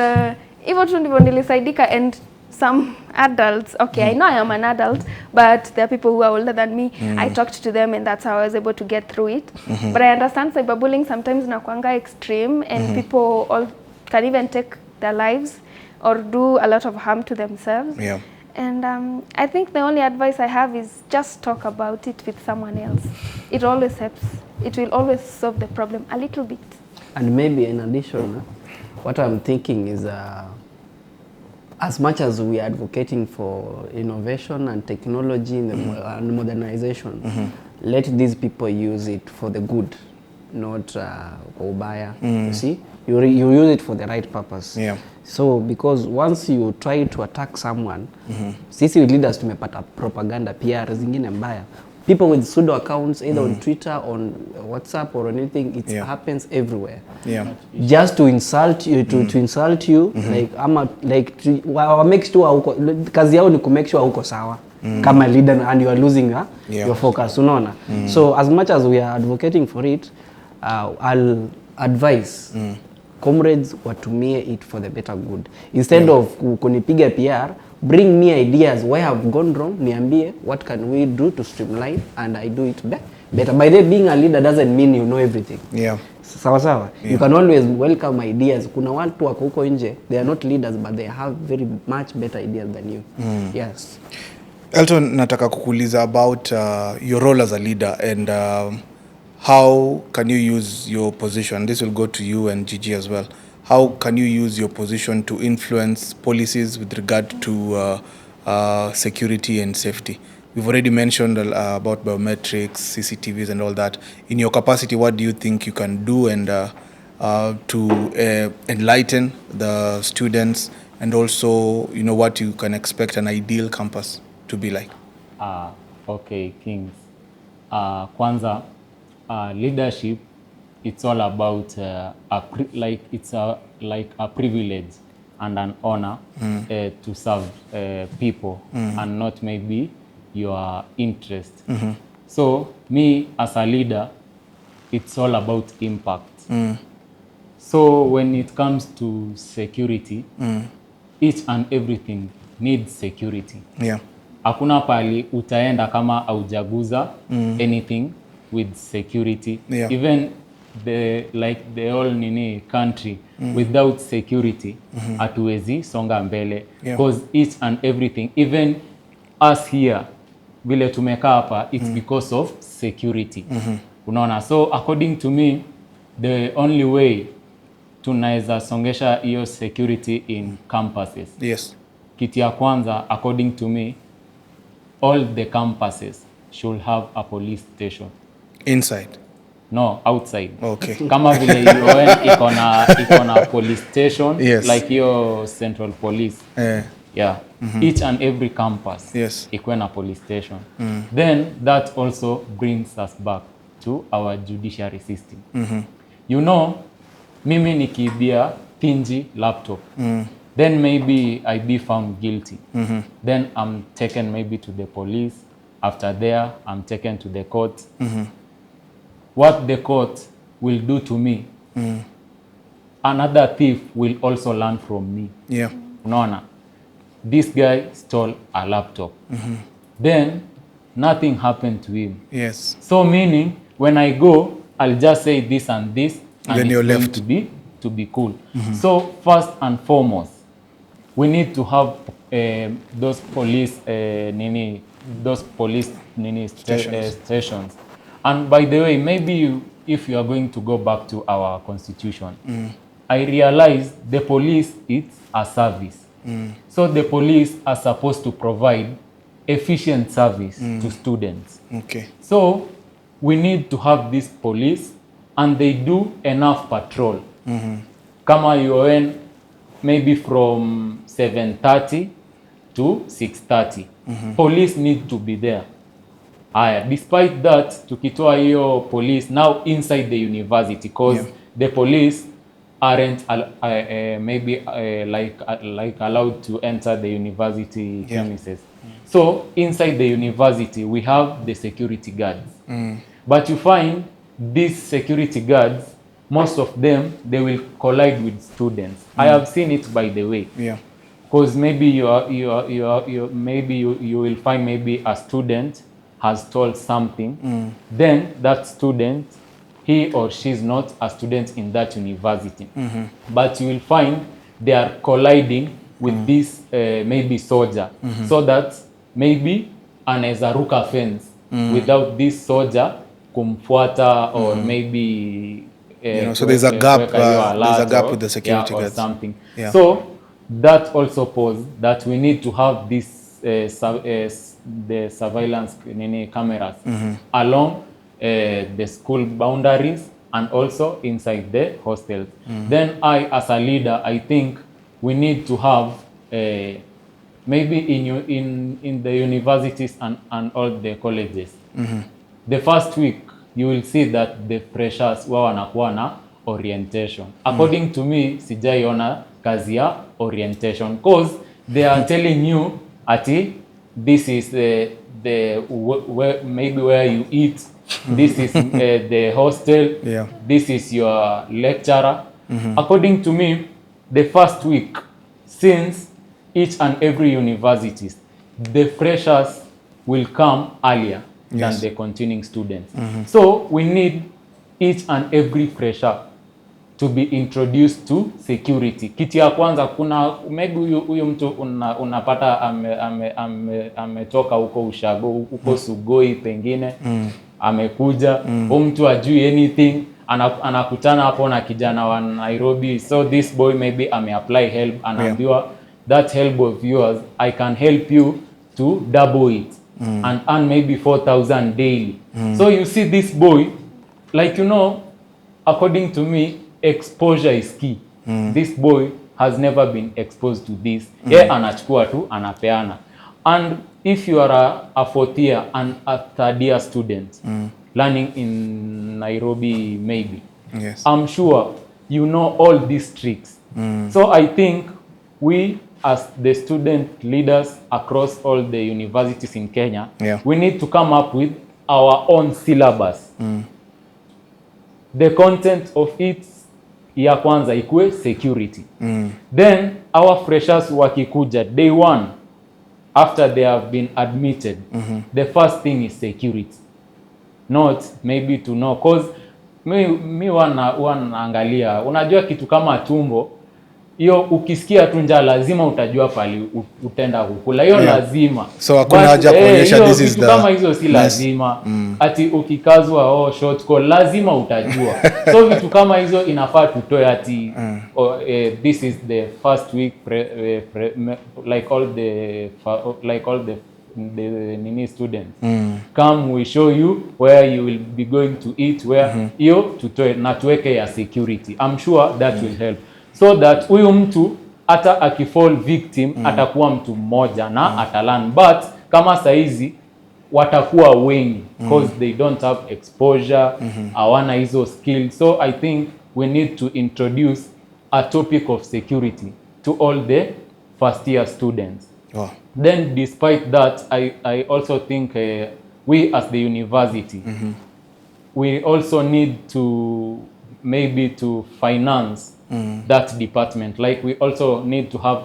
hivyo tu ndivyo nilisaidika. And some adults, okay, I know I am an adult, but there are people who are older than me. I talked to them and that's how I was able to get through it. But I understand cyberbullying sometimes nakuanga extreme and people can even take their lives or do a lot of harm to themselves. Yeah. And I think the only advice I have is just talk about it with someone else. It always helps. It will always solve the problem a little bit. And maybe in addition, what I'm thinking is as much as we are advocating for innovation and technology and modernization, let these people use it for the good, not ubaya. You see, you use it for the right purpose. Yeah. So because once you try to attack someone, sisi leaders tumepata propaganda PR zingine mbaya. People with pseudo accounts either on Twitter, on WhatsApp or anything, it happens everywhere. Yeah. Just to insult you, to insult you, like to make sure uko, kazi yao ni ku make sure uko sawa kama leader and you are losing your focus, unaona. So as much as we are advocating for it, I'll advise comrades watumie it for the better good instead of kunipiga PR. Bring me ideas where I've gone wrong, niambie what can we do to streamline and I do it better. By the being a leader doesn't mean you know everything. Yeah. Sawa sawa. Yeah. You can always welcome ideas. Kuna watu wako huko nje, they are not leaders but they have very much better ideas than you. Yes. Elton, nataka kukuuliza about your role as a leader and how can you use your position? This will go to you and Gigi as well. How can you use your position to influence policies with regard to security and safety? We've already mentioned about biometrics, CCTVs and all that. In your capacity, what do you think you can do and to enlighten the students and also, what you can expect an ideal campus to be like? Okay, Kings. Kwanza, leadership, it's all about it's a privilege and an honor to serve people and not maybe your interest. So me as a leader, it's all about impact. So when it comes to security, each and everything needs security. Yeah. Hakuna pali utaenda kama aujaguza anything with security. Yeah. Even the whole country without security hatuwezi songa mbele because each and everything, even us here vile tumekaa hapa, it's because of security. Unaona, so according to me the only way tunaweza songesha hiyo security in campuses, kitu ya kwanza according to me, all the campuses should have a police station. Inside? No, outside. Okay. Kama vile UN iko na police station, like your central police. Yeah. Each and every campus iko na police station. Then that also brings us back to our judiciary system. Mimi nikiibia Tinji laptop. Then maybe I be found guilty. Then I'm taken maybe to the police. After there, I'm taken to the court. What the court will do to me, another thief will also learn from me. Yeah. Unaona, this guy stole a laptop. Then nothing happened to him. Yes. So meaning when I go, I'll just say this and this, and then you're left to be cool. So first and foremost, we need to have those police stations. And by the way, maybe if you are going to go back to our constitution, I realize the police is a service. So the police are supposed to provide efficient service to students. Okay. So we need to have this police and they do enough patrol. Kama UN, maybe from 7:30 to 6:30. Police need to be there. Despite that, tukitoa hiyo police now inside the university, because the police aren't like allowed to enter the university premises. So inside the university we have the security guards. But you find these security guards, most of them, they will collide with students. I have seen it, by the way. Yeah. Because maybe you will find maybe a student has told something, then that student, he or she is not a student in that university, but you will find they are colliding with this maybe soldier, so that maybe anaweza ruka fence without this soldier kumfuata, or maybe so there's a gap. There's a gap with the security guards. Or something. Yeah. So that also poses that we need to have this the surveillance cameras along the school boundaries and also inside the hostels. Then I, as a leader, I think we need to have maybe in the universities and all the colleges. The first week you will see that the freshers wao wanakuwa na orientation. According to me, sijaiona kazi ya orientation, because they are telling you ati this is maybe where you eat, this is the hostel, this is your lecturer. According to me, the first week, since each and every universities, the freshers will come earlier than the continuing students. So we need each and every fresher to be introduced to security. Kitu ya kwanza, kuna maybe huyu mtu unapata ametoka huko ushago, huko Sugoi pengine, amekuja, huyu mtu ajui anything, anakutana hapo na kijana wa Nairobi, so this boy maybe apply help, anaambiwa that help of yours, I can help you to double it and earn maybe 4,000 daily. So you see this boy, like, according to me, exposure is key. This boy has never been exposed to this. Anachukua tu, anapeana. And if you are a fourth year and a third year student learning in Nairobi maybe, I'm sure you know all these tricks. So I think we, as the student leaders across all the universities in Kenya, we need to come up with our own syllabus. The content of it, ya kwanza ikue security. Then our freshers wakikuja day one, after they have been admitted, the first thing is security. Not maybe to know, cause mi wanaangalia, unajua kitu kama tumbo, hiyo ukisikia tu njaa lazima utajua pali utenda kukula, hiyo lazima. So hakuna haja kuonyesha this is the kama hizo si lazima. Ati ukikazwa short call lazima utajua. So vitu kama hizo inafaa tutoe ati this is the first week like all the nini students. Come, we show you where you will be going to eat, where hiyo tutoe na tuweke ya security. I'm sure that will help, so that huyu mtu hata akifall victim atakuwa mtu mmoja na atalan. But kama saizi watakuwa wengi because they don't have exposure, hawana hizo skills. So I think we need to introduce a topic of security to all the first year students. Then despite that, I also think we as the university, we also need to maybe to finance that department. Like we also need to have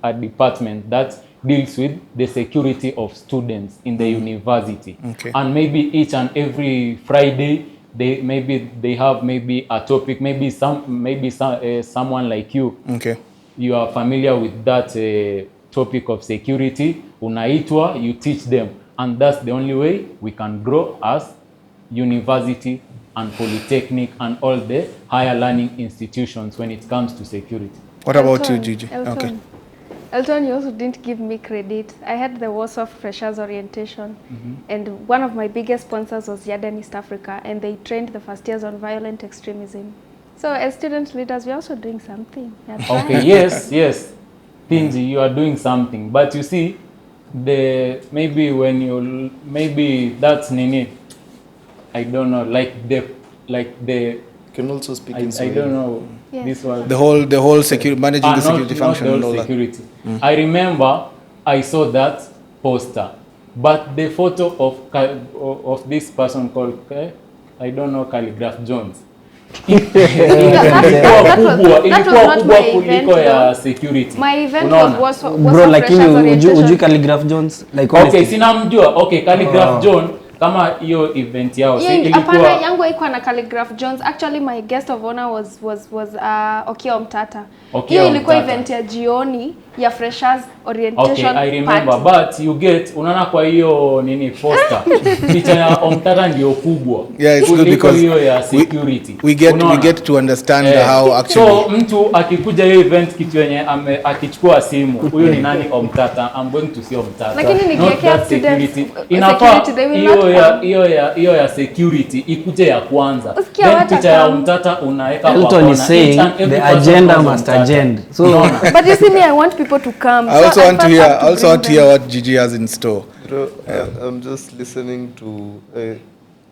a department that deals with the security of students in the university. And maybe each and every Friday they have maybe a topic, maybe someone like you. You are familiar with that topic of security. Unaitwa, you teach them, and that's the only way we can grow as university and polytechnic and all the higher learning institutions when it comes to security. What about you, Gigi? Elton, you also didn't give me credit. I had the Warsaw Freshers Orientation, and one of my biggest sponsors was Yarden East Africa, and they trained the first years on violent extremism. So as student leaders, we're also doing something. Okay, yes. Things you are doing something, but you see, maybe that's nini, I don't know, like the can also speak I don't know. Yes. This was the whole security, managing the security function and all security. I remember I saw that poster, but the photo of this person called I don't know Calligraph Jones. That was not my event, kuliko ya security. My event Unaona? was Bro, lakini uju Calligraph Jones like okay, sinamjua. Okay, Calligraph John kama hiyo event yao ilikuwa yangu haikuwa na Calligraph Jones. Actually my guest of honor was Okia Omtata. Hiyo ilikuwa event ya jioni ya freshers orientation. Okay, I remember party. but you get unaona kwa hiyo nini poster picha ya Omtata ndio kubwa. Yeah, it's good because hiyo ya security. We get to understand how actually. So mtu akikuja hiyo event kitu yenye akichukua simu huyo ni nani Omtata, I'm going to see Omtata. Lakini nikiwekea security inafaa hiyo ya security ikuje ya kwanza. Then picha ya Omtata unaweka kwa Elton is saying the agenda must agenda. So but you see me, I want people to come. I also want to hear what Gigi has in store. Bro, I'm just listening to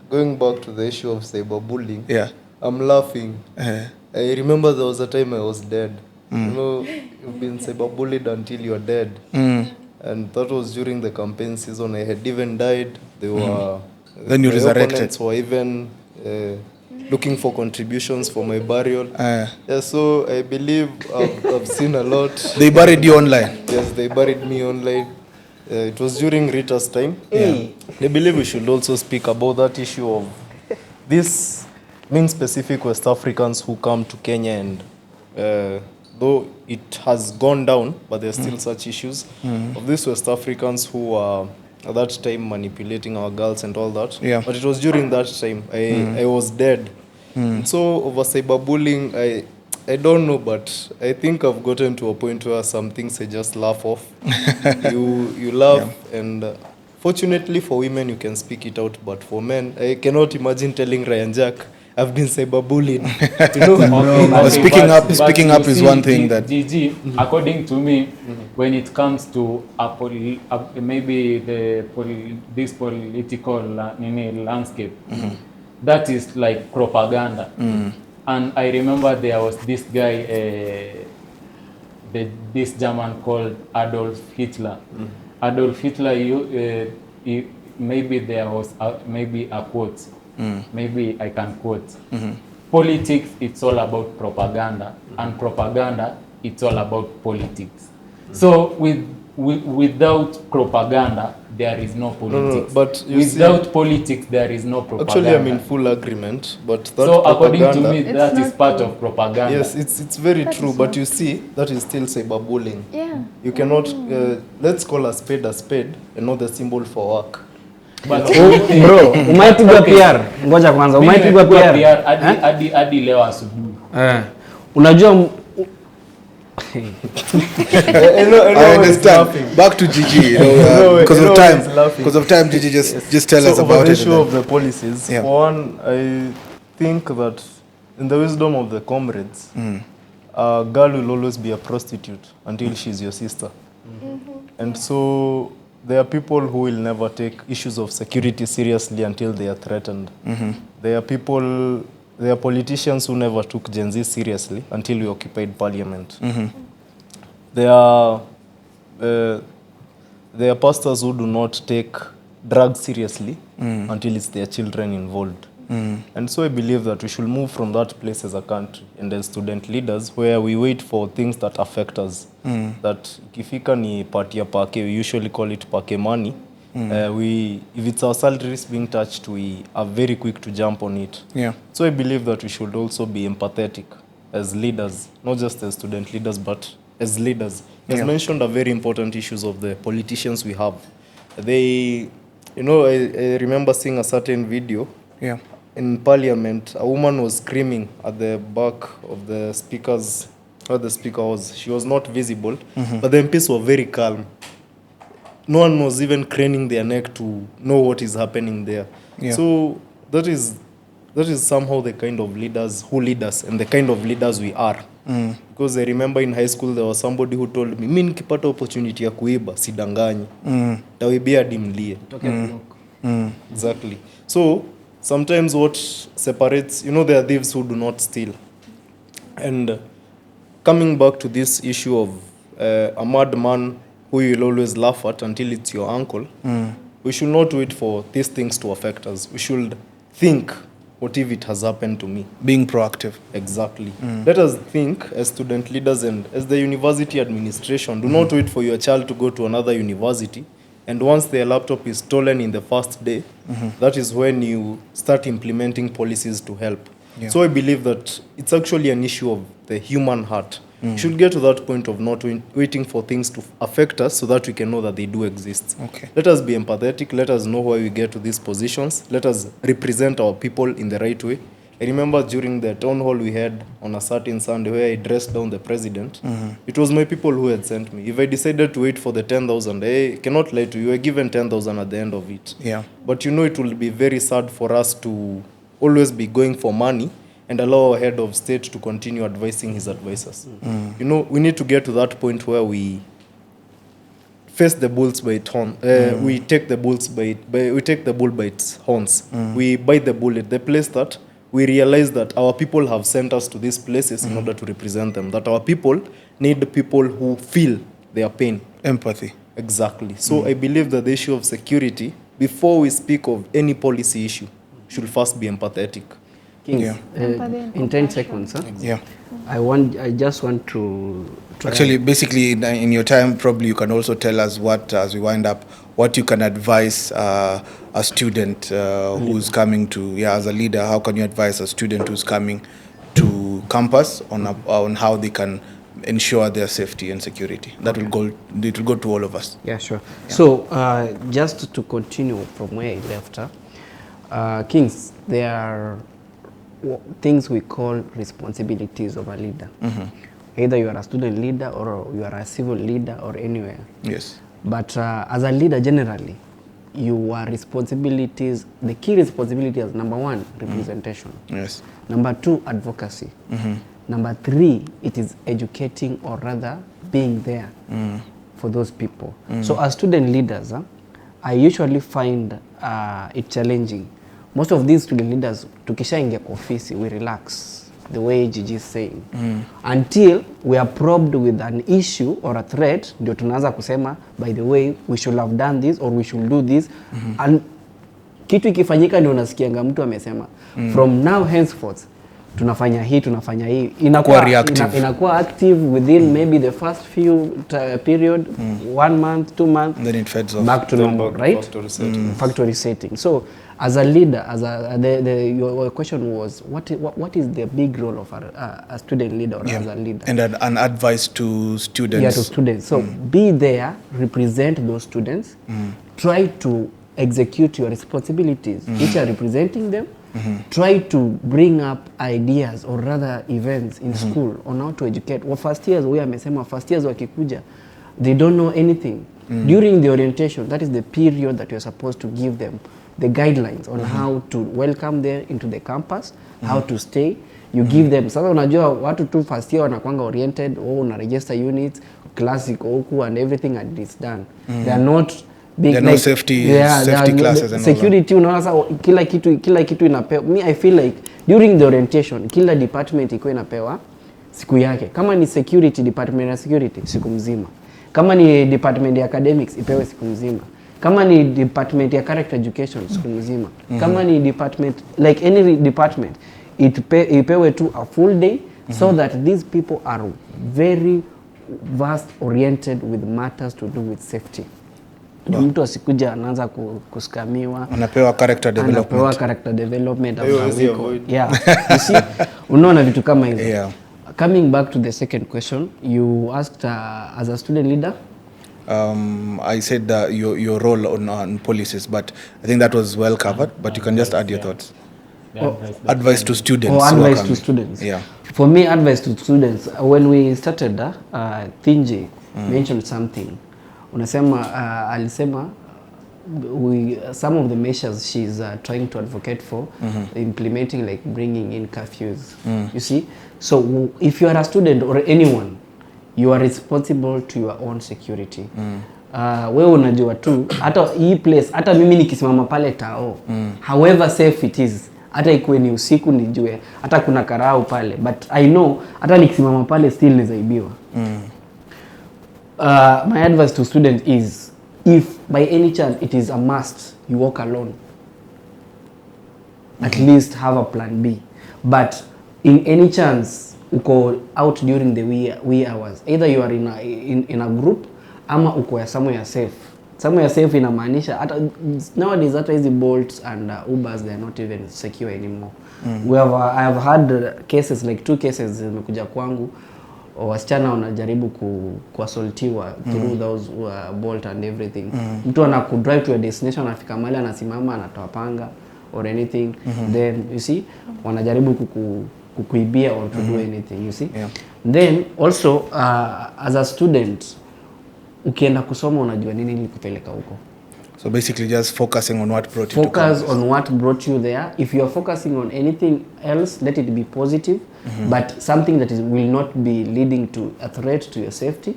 going back to the issue of cyberbullying. Yeah. I'm laughing. I remember there was a time I was dead. You know, you've been cyberbullied until you're dead. And that was during the campaign season. I had even died. They were then you resurrected. Opponents were even looking for contributions for my burial. Yeah, so I believe I've seen a lot. They buried you online. Yes, they buried me online. It was during Rita's time. Yeah. I believe we should also speak about that issue of this being specific West Africans who come to Kenya and though it has gone down, but there's still such issues of these West Africans who are at that time manipulating our girls and all that. Yeah. But it was during that time I was dead. So over cyberbullying, I don't know, but I think I've gotten to a point where some things I just laugh off. you laugh, and fortunately for women you can speak it out, but for men I cannot imagine telling Ryan Jack I've been cyberbullied. You know? Speaking up is one thing that GG, according to me, when it comes to maybe this political landscape, that is like propaganda. And I remember there was this guy, this German called Adolf Hitler. Adolf Hitler, maybe there was maybe a quote. Maybe I can quote. Politics, it's all about propaganda, and propaganda, it's all about politics. So without propaganda, there is no politics. But without politics, there is no propaganda. Actually, I'm in full agreement. But that so according to me, that is part of propaganda. Yes, it's very true. But you see, that is still cyberbullying. Yeah. You cannot. Let's call a spade and not the symbol for work. But bro, umaipigwa PR. Ngoja kwanza, umaipigwa PR. Hadi leo asubuhi. Unajua I understand. Back to Gigi, because of time, Gigi, just tell us about the it. issue of the policies. Yeah. For one, I think that in the wisdom of the comrades, a girl will always be a prostitute until she's your sister. And so there are people who will never take issues of security seriously until they are threatened. There are politicians who never took Gen Z seriously until we occupied parliament. There are pastors who do not take drugs seriously until it's their children involved. And so I believe that we should move from that place as a country and as student leaders where we wait for things that affect us. That ikifika ni party ya pake, we usually call it pake money. If it's our salaries being touched, we are very quick to jump on it. Yeah. So I believe that we should also be empathetic as leaders, not just as student leaders, but as leaders. As mentioned, are very important issues of the politicians we have. I remember seeing a certain video. Yeah. In parliament, a woman was screaming at the back of the speakers, where the speaker was. She was not visible, but the MPs were very calm. No one was even craning their neck to know what is happening there. Yeah. So that is somehow the kind of leaders who lead us and the kind of leaders we are. Because I remember in high school there was somebody who told me, mimi nikipata opportunity ya kuiba sidanganyi. Tawibia hadi mlie. Exactly. So sometimes what separates, there are thieves who do not steal. And coming back to this issue of a madman who you'll always laugh at until it's your uncle, we should not wait for these things to affect us. We should think what if it has happened to me? Being proactive. Exactly. Let us think as student leaders and as the university administration, do not wait for your child to go to another university. And once their laptop is stolen in the first day, that is when you start implementing policies to help. Yeah. So I believe that it's actually an issue of the human heart. We should get to that point of not waiting for things to affect us so that we can know that they do exist. Okay. Let us be empathetic. Let us know why we get to these positions. Let us represent our people in the right way. I remember during the town hall we had on a certain Sunday where I dressed down the president. It was my people who had sent me. If I decided to wait for the 10,000, I cannot lie to you. I given 10,000 at the end of it. Yeah. But it will be very sad for us to always be going for money and allow our head of state to continue advising his advisors. We need to get to that point where we face the bulls by its horn. We take the bulls we take the bull by its horns. We bite the bullet. The place that we realize that our people have sent us to these places in order to represent them. That our people need people who feel their pain. Empathy. Exactly. So I believe that the issue of security, before we speak of any policy issue, should first be empathetic. Kings, in 10 seconds, huh? Yeah. I just want to actually, basically, in your time, probably you can also tell us what, as we wind up, what you can advise a student who's coming to, as a leader, how can you advise a student who's coming to campus on how they can ensure their safety and security? It will go to all of us. Yeah, sure. Yeah. So, just to continue from where I left, Kings, there are things we call responsibilities of a leader. Either you are a student leader or you are a civil leader or anywhere. Yes. But as a leader generally, your responsibilities, the key responsibility is number 1, representation. Yes. Number 2, advocacy. Number 3, it is educating or rather being there for those people. So as student leaders, I usually find it challenging. Most of these student leaders, tukishaingia kwa ofisi, we relax, the way Gigi is saying. Until we are probed with an issue or a threat, ndio tunaanza kusema, by the way, we should have done this or we should do this. And kitu ikifanyika ndio unasikianga mtu amesema, from now henceforth, tunafanya hii. Inakuwa active within maybe the first few period, 1 month, 2 months, then it fades off. back to normal, right? Factory setting. So as a leader, your question was, what is the big role of a student leader or as a leader? And an advice to students. Yeah, to students. So be there, represent those students, try to execute your responsibilities, which are representing them. Try to bring up ideas or rather events in school on how to educate. First years, first years wakikuja, they don't know anything. During the orientation, that is the period that you're supposed to give them the guidelines on how to welcome them into the campus, how to stay. You give them, sasa unajua watu tu first year wanakuanga oriented, una register units, classic oku and everything and it's done. They are not big, there are no safety classes and security, unaona sasa kila kitu inapewa. Me I feel like during the orientation kila department iko inapewa siku yake. Kama ni security department ya security siku mzima. Kama ni department ya academics ipewe siku mzima. Kama ni department ya character education siku mzima. Kama ni department like any department ipewe tu a full day so that these people are very vast oriented with matters to do with safety. Mtu asikuja anaanza kuskamiwa, anapewa character development yeah. You see, unaona vitu kama hizo. Yeah. Coming back to the second question, you asked as a student leader. I said that your role on policies, but I think that was well covered. But you can just add your thoughts. Advice to students. Advice to students. Yeah. For me, advice to students. When we started, Thinji mentioned something. Unasema alisema some of the measures she's trying to advocate for implementing, like bringing in curfews. You see, so if you are a student or anyone, you are responsible to your own security. Wewe unajua tu hata hii place, hata mimi nikisimama pale tao, however safe it is, hata ikuwe ni usiku nijue hata kuna karau pale, but I know hata nikisimama pale still nizaibiwa. My advice to students is, if by any chance it is a must, you walk alone. at least have a plan B. But in any chance uko out during the wee hours, either you are in a group ama uko somewhere safe. Somewhere safe inamaanisha hata nowadays hata hizi Bolts and Ubers, they are not even secure anymore. I have had cases like 2 cases zimekuja kwangu, wasichana wanajaribu kuassaultiwa through those Bolt and everything. Mtu anakudrive to a destination, anafika mahali anasimama anatoa panga or anything, then you see wanajaribu kukuibia or to do anything, you see. Then also as a student ukienda kusoma unajua nini ilikupeleka huko. So basically just focusing on what brought you Focus on what brought you there. If you are focusing on anything else, let it be positive, but something that will not be leading to a threat to your safety,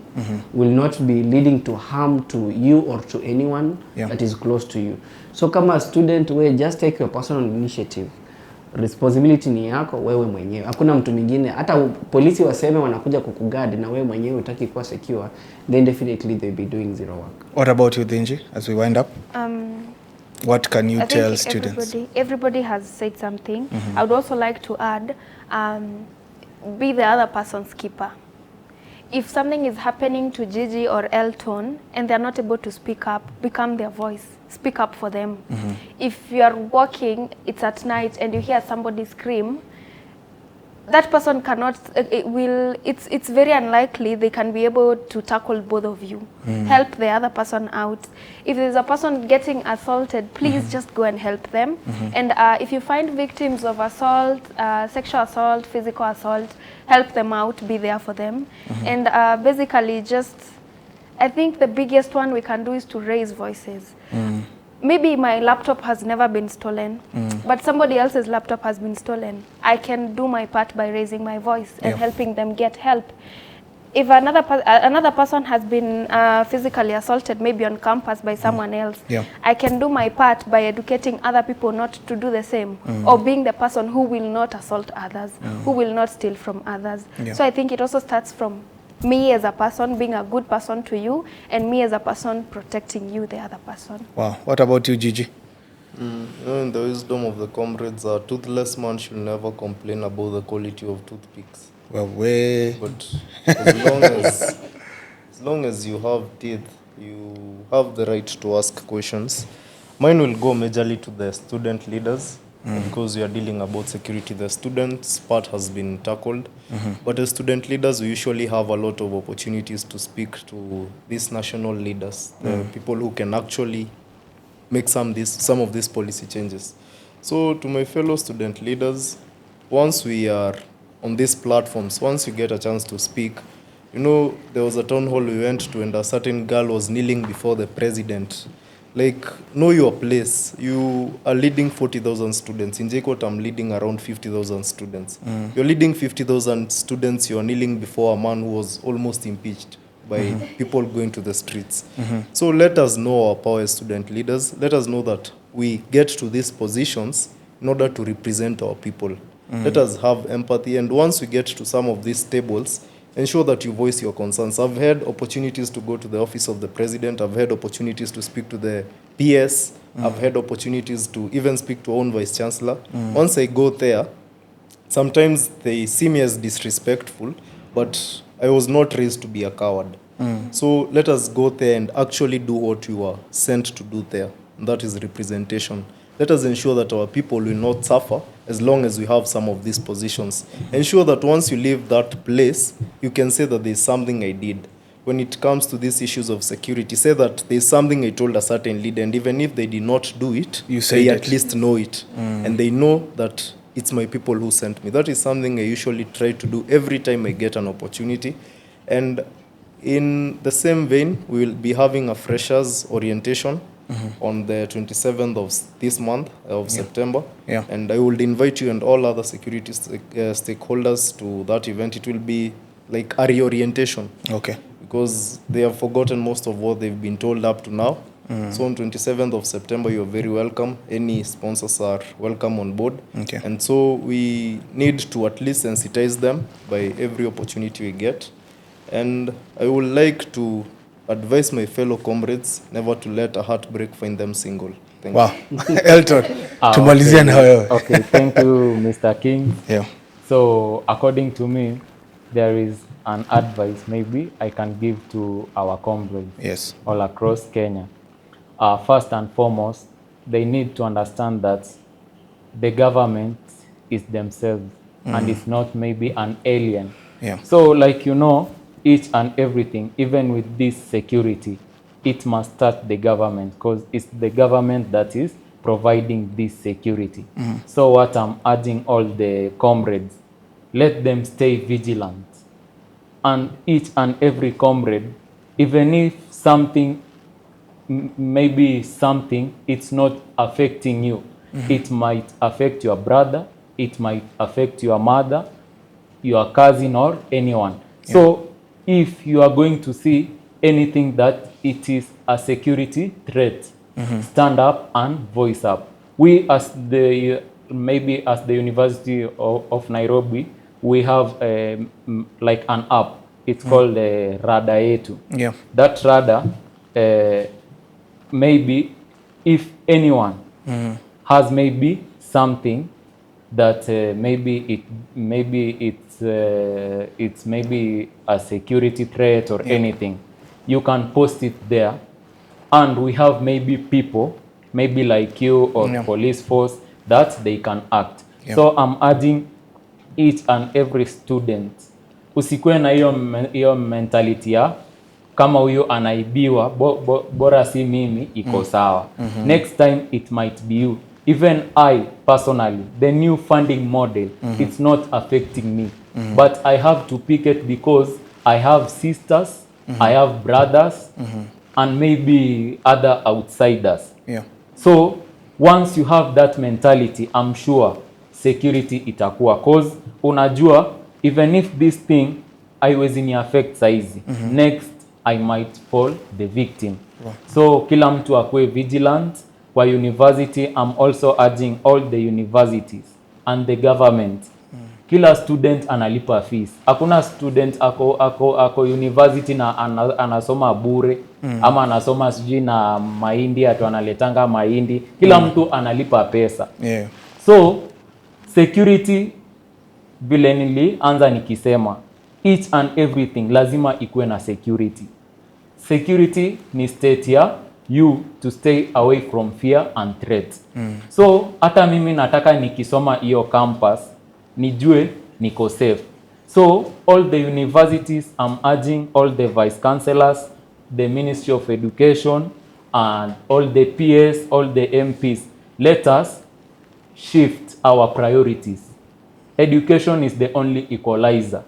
will not be leading to harm to you or to anyone that is close to you. So kama a student, we just take your personal initiative. Responsibility ni yako wewe mwenyewe. Hakuna mtu mwingine. Hata polisi waseme wanakuja kukuguard na wewe mwenyewe utaki kuwa secure, then definitely they'll be doing zero work. What about you, Dhinji, as we wind up? What can you tell students? Everybody has said something. I would also like to add, be the other person's keeper. If something is happening to Gigi or Elton and they're not able to speak up, become their voice. Speak up for them. If you are walking, it's at night, and you hear somebody scream, that person cannot, it's very unlikely they can be able to tackle both of you. Help the other person out. If there's a person getting assaulted, please just go and help them. And if you find victims of assault, sexual assault, physical assault, help them out, be there for them. And basically just, I think the biggest one we can do is to raise voices. Maybe my laptop has never been stolen, but somebody else's laptop has been stolen. I can do my part by raising my voice and helping them get help. If another person has been physically assaulted, maybe on campus by someone else, I can do my part by educating other people not to do the same, or being the person who will not assault others, who will not steal from others. So I think it also starts from me as a person, being a good person to you, and me as a person protecting you, the other person. Wow. What about you, Gigi? In the wisdom of the comrades, a toothless man should never complain about the quality of toothpicks. Well, But as long as you have teeth, you have the right to ask questions. Mine will go majorly to the student leaders, because we are dealing about security. The students part has been tackled, but as student leaders, we usually have a lot of opportunities to speak to these national leaders, the people who can actually make some of these policy changes. So to my fellow student leaders, once we are on these platforms, once you get a chance to speak, there was a town hall we went to and a certain girl was kneeling before the president. Like, know your place. You are leading 40,000 students. In JKUAT, I'm leading around 50,000 students. You're leading 50,000 students. You're kneeling before a man who was almost impeached by people going to the streets. So let us know our power as student leaders. Let us know that we get to these positions in order to represent our people. Let us have empathy. And once we get to some of these tables, ensure that you voice your concerns. I've had opportunities to go to the office of the president. I've had opportunities to speak to the PS. I've had opportunities to even speak to our own vice chancellor. Once I go there, sometimes they see me as disrespectful, but I was not raised to be a coward. So let us go there and actually do what you are sent to do there. And that is representation. Let us ensure that our people will not suffer as long as we have some of these positions. Ensure that once you leave that place, you can say that there's something I did. When it comes to these issues of security, say that there's something I told a certain leader, and even if they did not do it, they at least know it. And they know that it's my people who sent me. That is something I usually try to do every time I get an opportunity. And in the same vein, we will be having a freshers orientation on the 27th of this month of September. And I would invite you and all other security stakeholders to that event. It will be like a reorientation. Okay. Because they have forgotten most of what they've been told up to now. So on 27th of September, you're very welcome. Any sponsors are welcome on board. Okay. And so we need to at least sensitize them by every opportunity we get. And I would like to advise my fellow comrades never to let a heartbreak find them single. Thank you. Wow. Elton. tumalizia na wewe. Okay, thank you Mr. King. Yeah. So according to me, there is an advice maybe I can give to our comrades Yes. all across Kenya. First and foremost, they need to understand that the government is themselves and it's not maybe an alien. Yeah. So like each and everything, even with this security, it must start the government because it's the government that is providing this security. So what I'm urging all the comrades, let them stay vigilant. And each and every comrade, even if something, maybe something, it's not affecting you. It might affect your brother, it might affect your mother, your cousin or anyone. Yeah. So if you are going to see anything that it is a security threat, stand up and voice up. We as the University of Nairobi, we have like an app. It's called Rada Yetu. Yeah. That Rada, maybe if anyone has maybe something that maybe it's maybe a security threat or anything, you can post it there, and we have maybe people, maybe like you or police force, that they can act. So I'm urging each and every student, usikuwe na hiyo mentality ya kama huyo anaibiwa bora si mimi iko sawa. Next time it might be you. Even I personally, the new funding model, it's not affecting me, but I have to pick it because I have sisters, I have brothers, and maybe other outsiders. Yeah. So once you have that mentality, I'm sure security itakuwa, cause unajua even if this thing haiwezi ni affect saizi, next I might fall the victim. So kila mtu akue vigilant. Kwa university, I'm also urging all the universities and the government. Kila student analipa fees. Hakuna student ako university na anasoma bure ama anasoma sijui na mahindi atu analetanga mahindi. Kila mtu analipa pesa. Yeah. So security vile nilianza nikisema, each and everything lazima ikuwe na security. Security ni state ya you to stay away from fear and threat. So hata mimi nataka nikisoma hiyo campus nijue niko safe. So all the universities, I'm urging all the vice chancellors, the Ministry of Education, and all the PS, all the MPs, let us shift our priorities. Education is the only equalizer.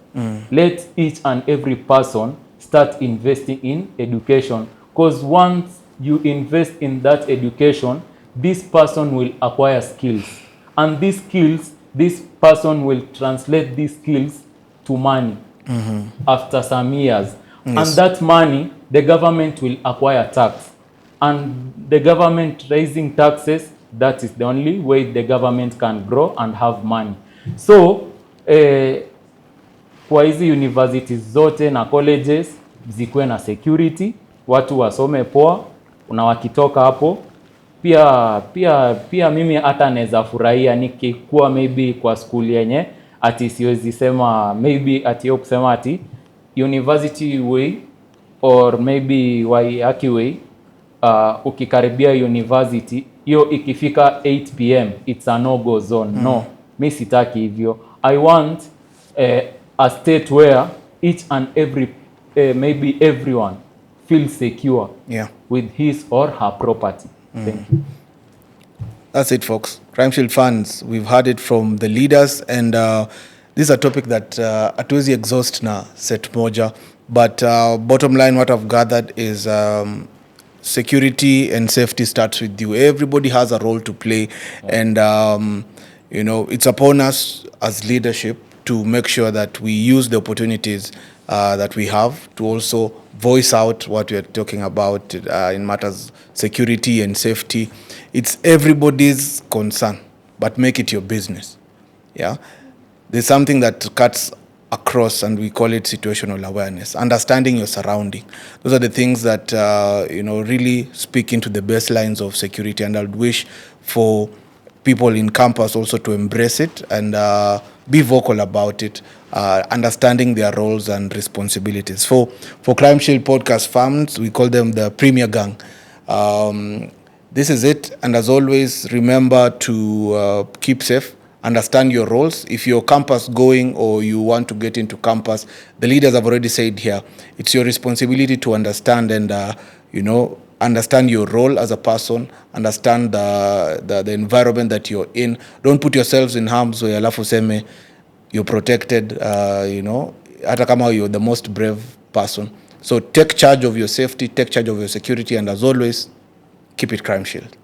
Let each and every person start investing in education, because once you invest in that education, this person will acquire skills, and these skills, this person will translate these skills to money after some years. And that money, the government will acquire tax, and the government raising taxes, that is the only way the government can grow and have money. So kwa hizi universities zote na colleges zikuwe na security, watu wasome poa, na wakitoka hapo pia mimi hata naweza furahia nikikuwa maybe kwa school yenye ati siwezi sema maybe ati kusema ati university way or maybe Waiyaki way, ukikaribia university hiyo ikifika 8 PM it's a no go zone. No, mimi sitaki hivyo. I want a state where each and every maybe everyone feels secure with his or her property. Thank you. That's it, folks. CrimeShield fans, we've heard it from the leaders, and this is a topic that hatuwezi exhaust na set moja, but bottom line, what I've gathered is security and safety starts with you. Everybody has a role to play, and it's upon us as leadership to make sure that we use the opportunities that we have to also voice out what we are talking about in matters security and safety. It's everybody's concern, but make it your business. Yeah, there's something that cuts across, and we call it situational awareness, understanding your surrounding. Those are the things that really speak into the baselines of security, and I'd wish for people in campus also to embrace it and be vocal about it, understanding their roles and responsibilities. For CrimeShield Podcast fans, we call them the Premier Gang. This is it. And as always, remember to keep safe, understand your roles. If you're campus going or you want to get into campus, the leaders have already said here, it's your responsibility to understand and, understand your role as a person, understand the environment that you're in. Don't put yourselves in harm's way, alafu seme you're protected, hata kama you're the most brave person. So take charge of your safety, take charge of your security, and as always, keep it Crime Shield.